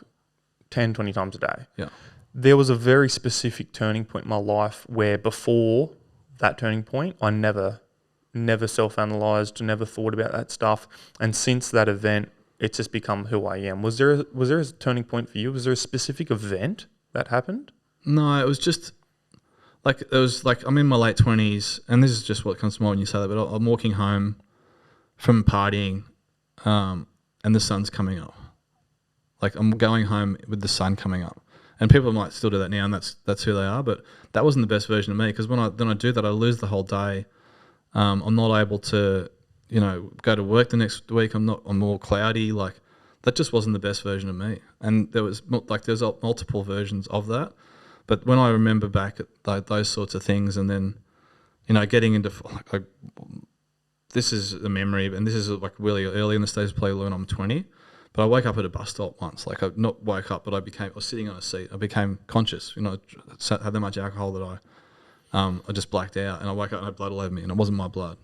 10, 20 times a day. Yeah. There was a very specific turning point in my life where before that turning point, I never self-analysed, never thought about that stuff. And since that event, it's just become who I am. Was there a turning point for you? Was there a specific event that happened? No, it was just I'm in my late 20s, and this is just what comes to mind when you say that, but I'm walking home from partying, and the sun's coming up. Like, I'm going home with the sun coming up. And people might still do that now, and that's who they are, but that wasn't the best version of me, because when I do that, I lose the whole day. I'm not able to, you know, go to work the next week. I'm more cloudy. Like, that just wasn't the best version of me. And there's multiple versions of that. But when I remember back at those sorts of things, and then, you know, getting into this is a memory, and this is like really early in the stage of play when I'm 20. But I woke up at a bus stop once. Like, I not woke up, but I was sitting on a seat. I became conscious. You know, I had that much alcohol that I just blacked out, and I woke up and I had blood all over me, and it wasn't my blood.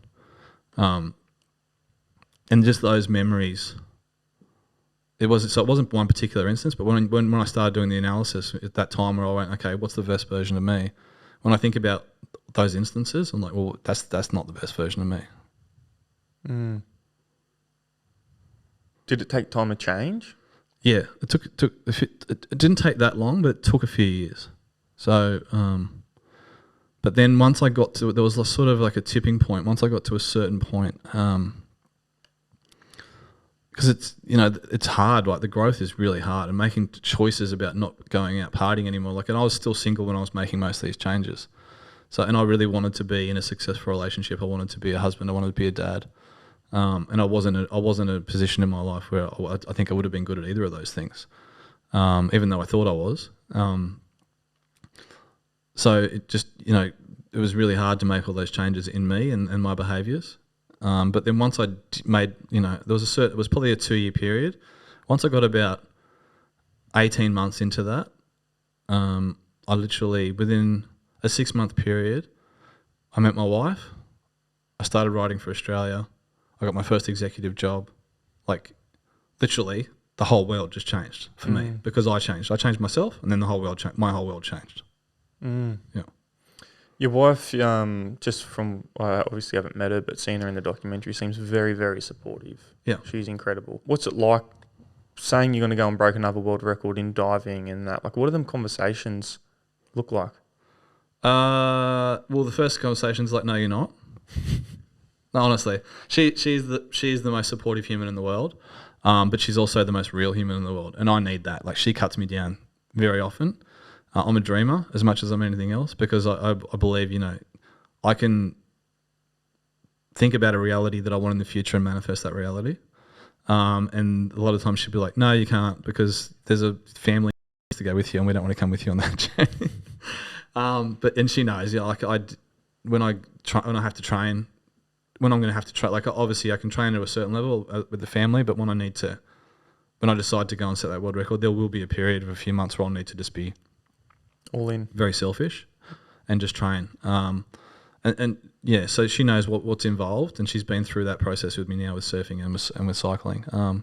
And just those memories. It wasn't one particular instance, but when I started doing the analysis at that time, where I went, okay, what's the best version of me? When I think about those instances, I'm like, well, that's not the best version of me. Mm. Did it take time to change? Yeah, it didn't take that long, but it took a few years. So, but then once I got to, there was sort of like a tipping point. Once I got to a certain point, because it's, you know, it's hard. Like, the growth is really hard, and making choices about not going out partying anymore. Like, and I was still single when I was making most of these changes. So, and I really wanted to be in a successful relationship. I wanted to be a husband. I wanted to be a dad. And I wasn't in a position in my life where I think I would have been good at either of those things, even though I thought I was. So it just, you know, it was really hard to make all those changes in me and my behaviours. But then once I made, you know, it was probably a 2-year period. Once I got about 18 months into that, I literally, within a 6-month period, I met my wife. I started writing for Australia. I got my first executive job. Like, literally, the whole world just changed for me, because I changed. I changed myself, and then my whole world changed. Yeah. Your wife, just from, I obviously haven't met her, but seeing her in the documentary, seems very, very supportive. Yeah. She's incredible. What's it like saying you're going to go and break another world record in diving and that? Like, what do them conversations look like? Well, the first conversation's like, no, you're not. No, honestly, she's the most supportive human in the world, but she's also the most real human in the world, and I need that. Like, she cuts me down very often. I'm a dreamer as much as I'm anything else, because I believe, you know, I can think about a reality that I want in the future and manifest that reality. And a lot of times she'll be like, no, you can't, because there's a family to go with you, and we don't want to come with you on that journey. And she knows, you know, like, when I have to train. When I'm going to have to try, like, obviously I can train to a certain level with the family, but when I decide to go and set that world record, there will be a period of a few months where I'll need to just be all in, very selfish, and just train. And And yeah, so she knows what's involved, and she's been through that process with me now with surfing and with cycling.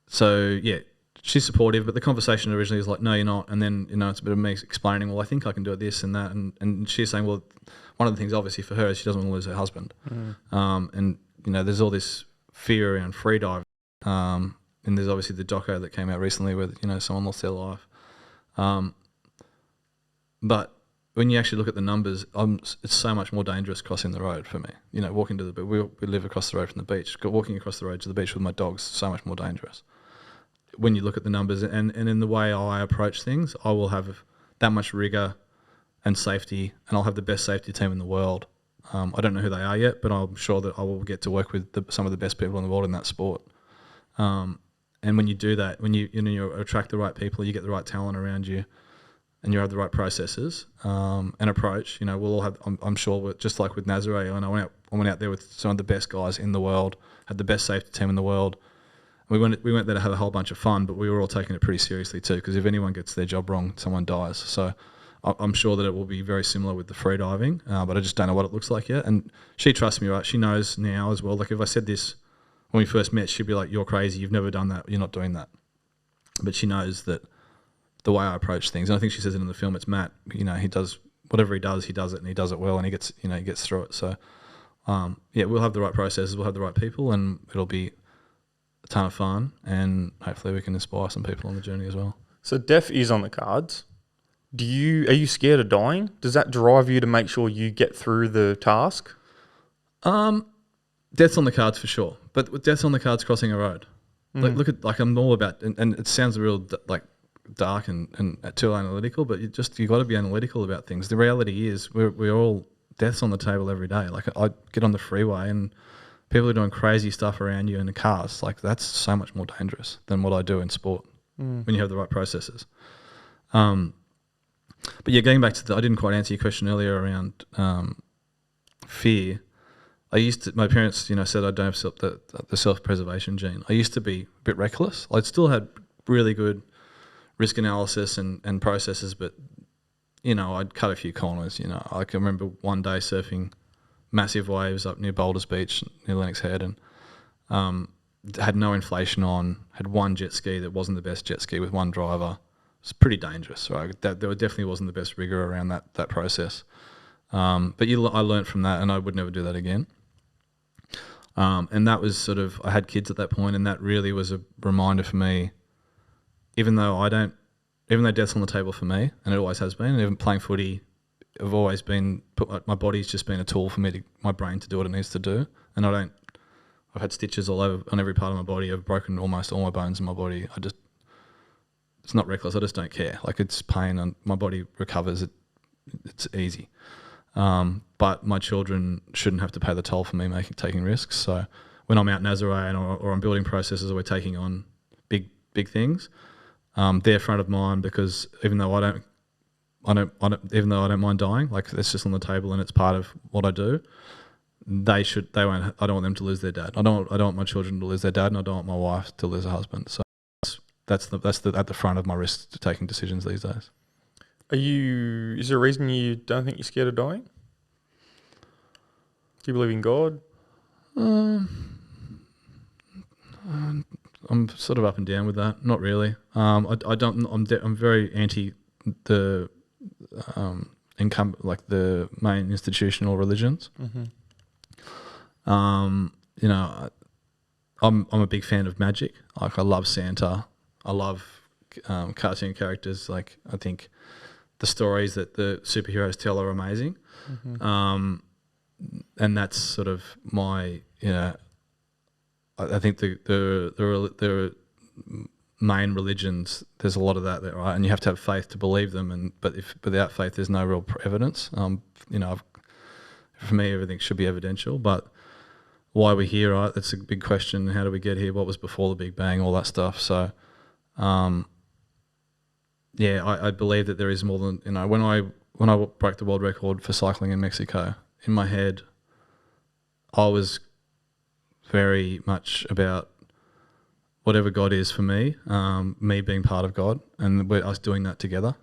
So yeah, she's supportive, but the conversation originally was like, no, you're not. And then, it's a bit of me explaining, well, I think I can do it this and that. And she's saying, well, one of the things obviously for her is she doesn't want to lose her husband. And, there's all this fear around freediving. And there's obviously the doco that came out recently where, someone lost their life. But when you actually look at the numbers, it's so much more dangerous crossing the road for me. Walking to the beach, we live across the road from the beach. Walking across the road to the beach with my dogs is so much more dangerous. When you look at the numbers and in the way I approach things, I will have that much rigor and safety, and I'll have the best safety team in the world. I don't know who they are yet, but I'm sure that I will get to work with some of the best people in the world in that sport. And when you do that, when you attract the right people, you get the right talent around you, and you have the right processes and approach, we'll all have. I'm sure, just like with Nazaré, and I went out there with some of the best guys in the world, had the best safety team in the world. We went there to have a whole bunch of fun, but we were all taking it pretty seriously too, because if anyone gets their job wrong, someone dies. So I'm sure that it will be very similar with the freediving, but I just don't know what it looks like yet. And she trusts me, right? She knows now as well. Like if I said this when we first met, she'd be like, "You're crazy. You've never done that. You're not doing that." But she knows that the way I approach things, and I think she says it in the film. It's Matt. He does whatever he does it, and he does it well, and he gets through it. So we'll have the right processes, we'll have the right people, and it'll be a ton of fun, and hopefully we can inspire some people on the journey as well. So death is on the cards. Are you scared of dying? Does that drive you to make sure you get through the task? Death's on the cards for sure, but with death's on the cards crossing a road. Like I'm all about, and it sounds real like dark and too analytical, but you got to be analytical about things. The reality is we're all, death's on the table every day. Like I get on the freeway and people are doing crazy stuff around you in the cars. Like that's so much more dangerous than what I do in sport when you have the right processes. But yeah, going back to I didn't quite answer your question earlier around fear. My parents, said I don't have the self-preservation gene. I used to be a bit reckless. I still had really good risk analysis and processes, but, I'd cut a few corners. I can remember one day surfing massive waves up near Boulders Beach, near Lennox Head, and had no inflation on, had one jet ski that wasn't the best jet ski with one driver. It's pretty dangerous, right? There definitely wasn't the best rigor around that process. But I learned from that, and I would never do that again. And that was I had kids at that point, and that really was a reminder for me, even though death's on the table for me, and it always has been, and even playing footy, I've always been, my body's just been a tool for my brain to do what it needs to do. And I've had stitches all over on every part of my body. I've broken almost all my bones in my body. It's not reckless. I just don't care. Like it's pain and my body recovers. It's easy. But my children shouldn't have to pay the toll for me taking risks. So when I'm out in Nazaré or I'm building processes or we're taking on big things, they're front of mind, because even though I don't mind dying, like it's just on the table and it's part of what I do, I don't want them to lose their dad. I don't want my children to lose their dad, and I don't want my wife to lose her husband. So that's at the front of my risk taking decisions these days. Is there a reason you don't think you're scared of dying? Do you believe in God? I'm sort of up and down with that. Not really. I don't. I'm very anti the the main institutional religions. Mm-hmm. I'm a big fan of magic. Like I love Santa. I love cartoon characters. Like I think the stories that the superheroes tell are amazing. Mm-hmm. And that's sort of my, I think the main religions, there's a lot of that there, right? And you have to have faith to believe them. But without faith, there's no real evidence. For me, everything should be evidential. But why we're here, right? That's a big question. How do we get here? What was before the Big Bang? All that stuff. So, I believe that there is more than, when I broke the world record for cycling in Mexico, in my head, I was very much about whatever God is for me, me being part of God, and us doing that together.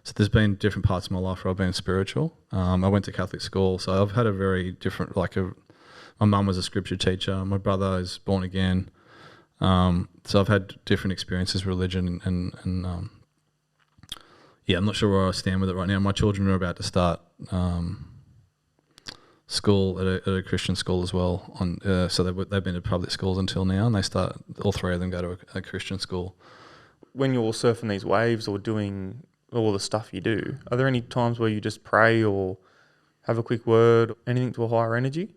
So there's been different parts of my life where I've been spiritual. I went to Catholic school, so I've had a very different, my mum was a scripture teacher, my brother is born again. So I've had different experiences with religion and yeah, I'm not sure where I stand with it right now. My children are about to start school at a Christian school as well. So they've been to public schools until now, and all three of them go to a Christian school. When you're surfing these waves or doing all the stuff you do, are there any times where you just pray or have a quick word, anything to a higher energy?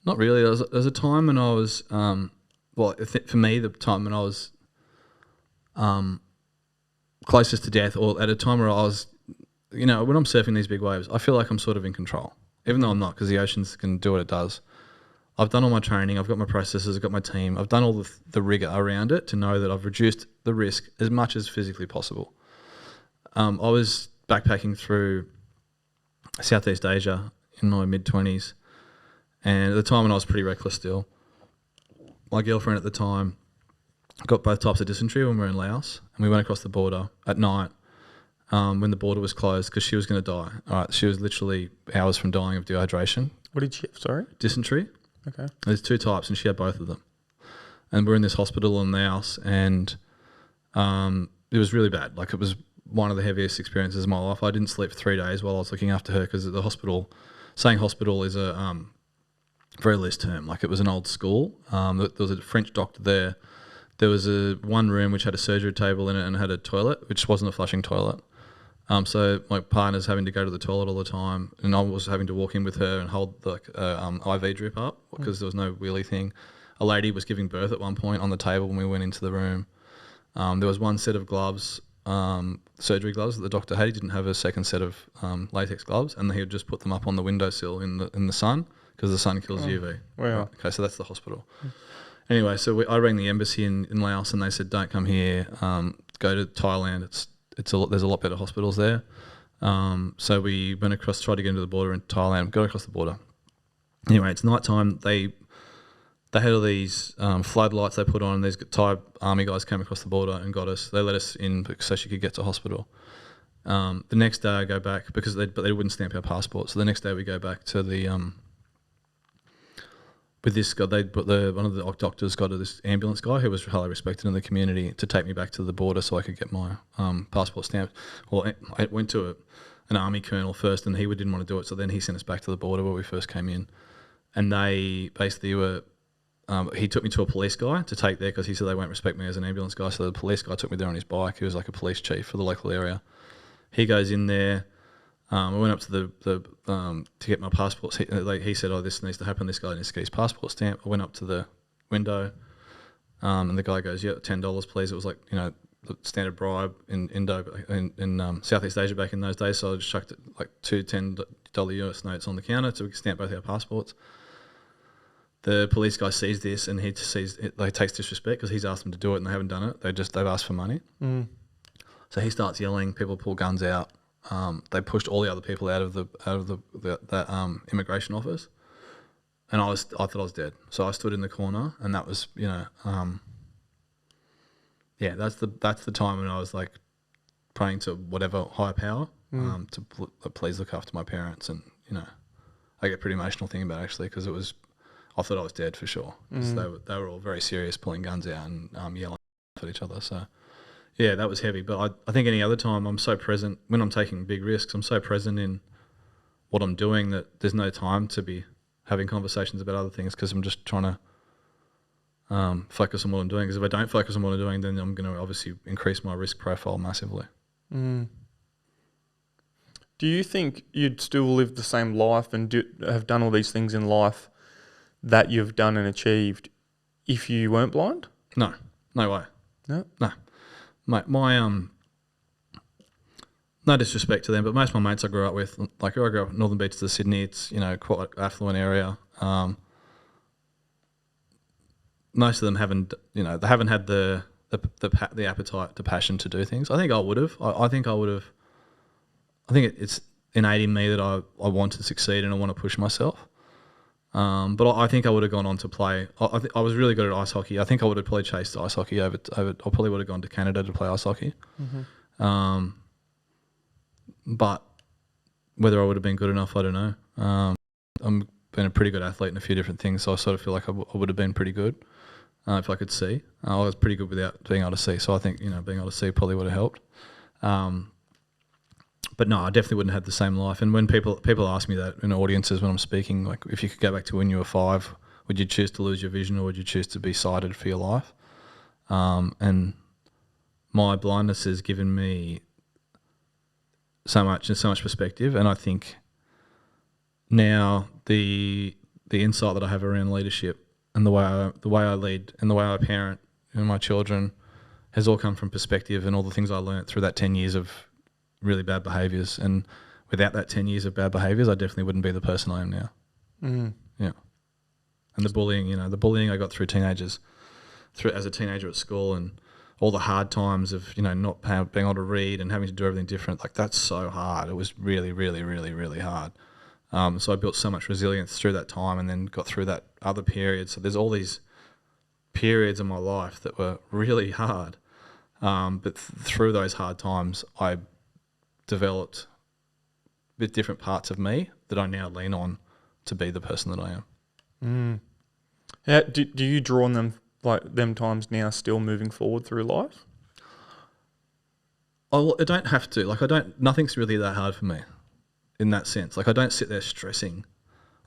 Not really. There was a time when I was, for me, the time when I was closest to death, or at a time where I was, when I'm surfing these big waves, I feel like I'm sort of in control, even though I'm not, because the oceans can do what it does. I've done all my training, I've got my processes, I've got my team, I've done all the rigor around it to know that I've reduced the risk as much as physically possible. I was backpacking through Southeast Asia in my mid-20s, and at the time when I was pretty reckless still, my girlfriend at the time got both types of dysentery when we were in Laos, and we went across the border at night when the border was closed because she was going to die. All right, she was literally hours from dying of dehydration. What did she have, sorry? Dysentery. Okay. There's two types, and she had both of them. And we're in this hospital in Laos, and it was really bad. Like, it was one of the heaviest experiences of my life. I didn't sleep for 3 days while I was looking after her because the hospital, saying hospital is a very loose term. Like, it was an old school. There was a French doctor there. There was one room which had a surgery table in it and had a toilet, which wasn't a flushing toilet. So my partner's having to go to the toilet all the time, and I was having to walk in with her and hold the IV drip up because there was no wheelie thing. A lady was giving birth at one point on the table when we went into the room. There was one set of gloves, surgery gloves that the doctor had. He didn't have a second set of latex gloves, and he would just put them up on the windowsill in the sun because the sun kills UV. Wow. Right? Okay, so that's the hospital. Anyway, so I rang the embassy in Laos, and they said, "Don't come here. Go to Thailand. There's a lot better hospitals there." So we went across, tried to get into the border in Thailand, got across the border. Anyway, it's nighttime. They had all these floodlights they put on, and these Thai army guys came across the border and got us. They let us in so she could get to hospital. The next day I go back but they wouldn't stamp our passport. So the next day we go back to the with this guy. One of the doctors got this ambulance guy who was highly respected in the community to take me back to the border so I could get my passport stamped. Well, I went to an army colonel first, and he didn't want to do it. So then he sent us back to the border where we first came in, and they basically were. He took me to a police guy to take there because he said they won't respect me as an ambulance guy. So the police guy took me there on his bike. He was like a police chief for the local area. He goes in there. I went up to the to get my passport. He said, "Oh, this needs to happen. This guy needs to get his passport stamp." I went up to the window, and the guy goes, "Yeah, $10, please." It was like, the standard bribe in Southeast Asia back in those days. So I just chucked like two $10 US notes on the counter to stamp both our passports. The police guy sees this, and he sees it, takes disrespect because he's asked them to do it and they haven't done it. They've asked for money. So he starts yelling. People pull guns out. They pushed all the other people out of that immigration office, and I thought I was dead. So I stood in the corner, and that was that's the time when I was like praying to whatever higher power to please look after my parents, and I get pretty emotional thinking about it actually because I thought I was dead for sure. They were all very serious, pulling guns out and yelling at each other. So. Yeah, that was heavy. But I think any other time I'm so present, when I'm taking big risks, I'm so present in what I'm doing that there's no time to be having conversations about other things because I'm just trying to focus on what I'm doing. Because if I don't focus on what I'm doing, then I'm going to obviously increase my risk profile massively. Do you think you'd still live the same life and have done all these things in life that you've done and achieved if you weren't blind? No way. No? No. My no disrespect to them, but most of my mates I grew up with, like I grew up in Northern Beaches of Sydney, it's quite an affluent area. Most of them haven't had the appetite, the passion to do things. I think I would have. I think it's innate in me that I want to succeed and I want to push myself. But I think I would have gone on to play. I was really good at ice hockey. I think I would have probably chased ice hockey over. I probably would have gone to Canada to play ice hockey. Mm-hmm. But whether I would have been good enough, I don't know. I'm been a pretty good athlete in a few different things, so I sort of feel like I would have been pretty good if I could see. I was pretty good without being able to see, so I think being able to see probably would have helped. But no, I definitely wouldn't have had the same life. And when people ask me that in audiences when I'm speaking, like if you could go back to when you were 5, would you choose to lose your vision or would you choose to be sighted for your life? And my blindness has given me so much perspective, and I think now the insight that I have around leadership and the way I lead and the way I parent my children has all come from perspective and all the things I learned through that 10 years of really bad behaviours. And without that 10 years of bad behaviours, I definitely wouldn't be the person I am now. Mm. Yeah. And the bullying I got through as a teenager at school, and all the hard times of not being able to read and having to do everything different, like that's so hard. It was really, really, really, really hard. So I built so much resilience through that time, and then got through that other period. So there's all these periods in my life that were really hard, but through those hard times, I developed a bit different parts of me that I now lean on to be the person that I am. Mm. Yeah, do you draw on them times now still moving forward through life? I don't have to. Nothing's really that hard for me in that sense. I don't sit there stressing.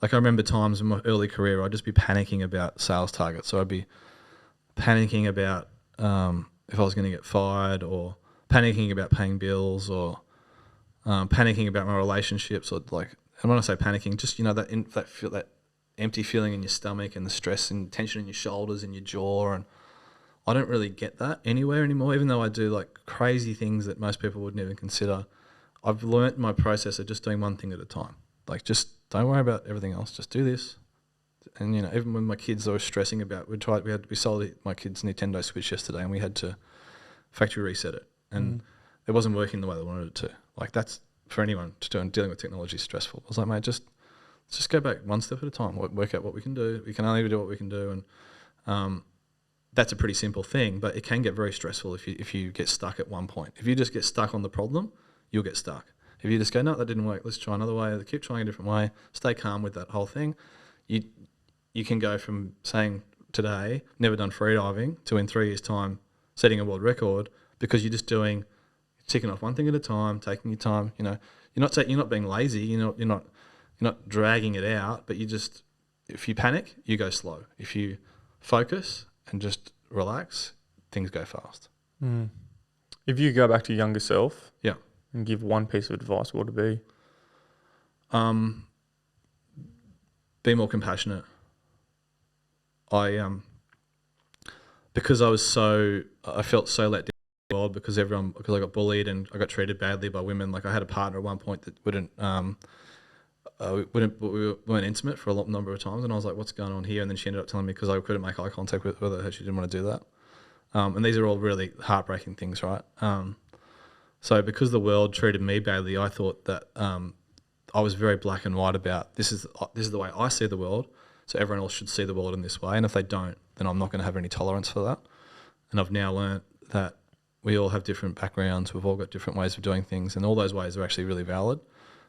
I remember times in my early career, I'd just be panicking about sales targets. So I'd be panicking about if I was going to get fired, or panicking about paying bills, or panicking about my relationships, and when I say panicking, just that empty feeling in your stomach and the stress and tension in your shoulders and your jaw, and I don't really get that anywhere anymore. Even though I do crazy things that most people wouldn't even consider, I've learnt my process of just doing one thing at a time. Just don't worry about everything else. Just do this. And even when my kids are stressing about, we sold my kids' Nintendo Switch yesterday, and we had to factory reset it, and it wasn't working the way they wanted it to. That's for anyone dealing with technology is stressful. I was like, mate, just go back one step at a time. Work out what we can do. We can only do what we can do, and that's a pretty simple thing. But it can get very stressful if you get stuck at one point. If you just get stuck on the problem, you'll get stuck. If you just go, no, that didn't work, let's try another way. Keep trying a different way. Stay calm with that whole thing. You can go from saying today, never done freediving, to in 3 years' time setting a world record, because you're just ticking off one thing at a time, taking your time. You're not being lazy. You're not dragging it out. But if you panic, you go slow. If you focus and just relax, things go fast. Mm. If you go back to younger self, yeah, and give one piece of advice, what would it be? Be more compassionate. Because I felt so let down in the world because I got bullied and I got treated badly by women. I had a partner at one point that we weren't intimate for a long number of times, and I was like, what's going on here? And then she ended up telling me, because I couldn't make eye contact with her, she didn't want to do that. And these are all really heartbreaking things, right? So because the world treated me badly, I thought that I was very black and white about this is the way I see the world, so everyone else should see the world in this way. And if they don't, then I'm not going to have any tolerance for that. And I've now learnt that we all have different backgrounds. We've all got different ways of doing things, and all those ways are actually really valid.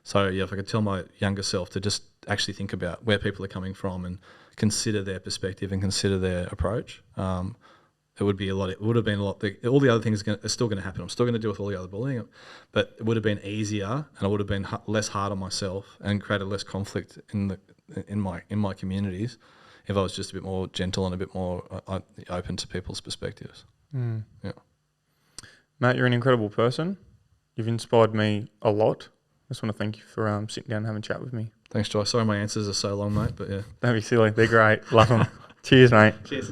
So yeah, if I could tell my younger self to just actually think about where people are coming from and consider their perspective and consider their approach, it would have been a lot. All the other things are still going to happen. I'm still going to deal with all the other bullying, but it would have been easier, and I would have been less hard on myself and created less conflict in my communities if I was just a bit more gentle and a bit more open to people's perspectives. Mm. Yeah, Matt, you're an incredible person. You've inspired me a lot. I just want to thank you for sitting down and having a chat with me. Thanks, Jye. Sorry my answers are so long, mate, but yeah. Don't be silly. They're great. Love them. Cheers, mate. Cheers.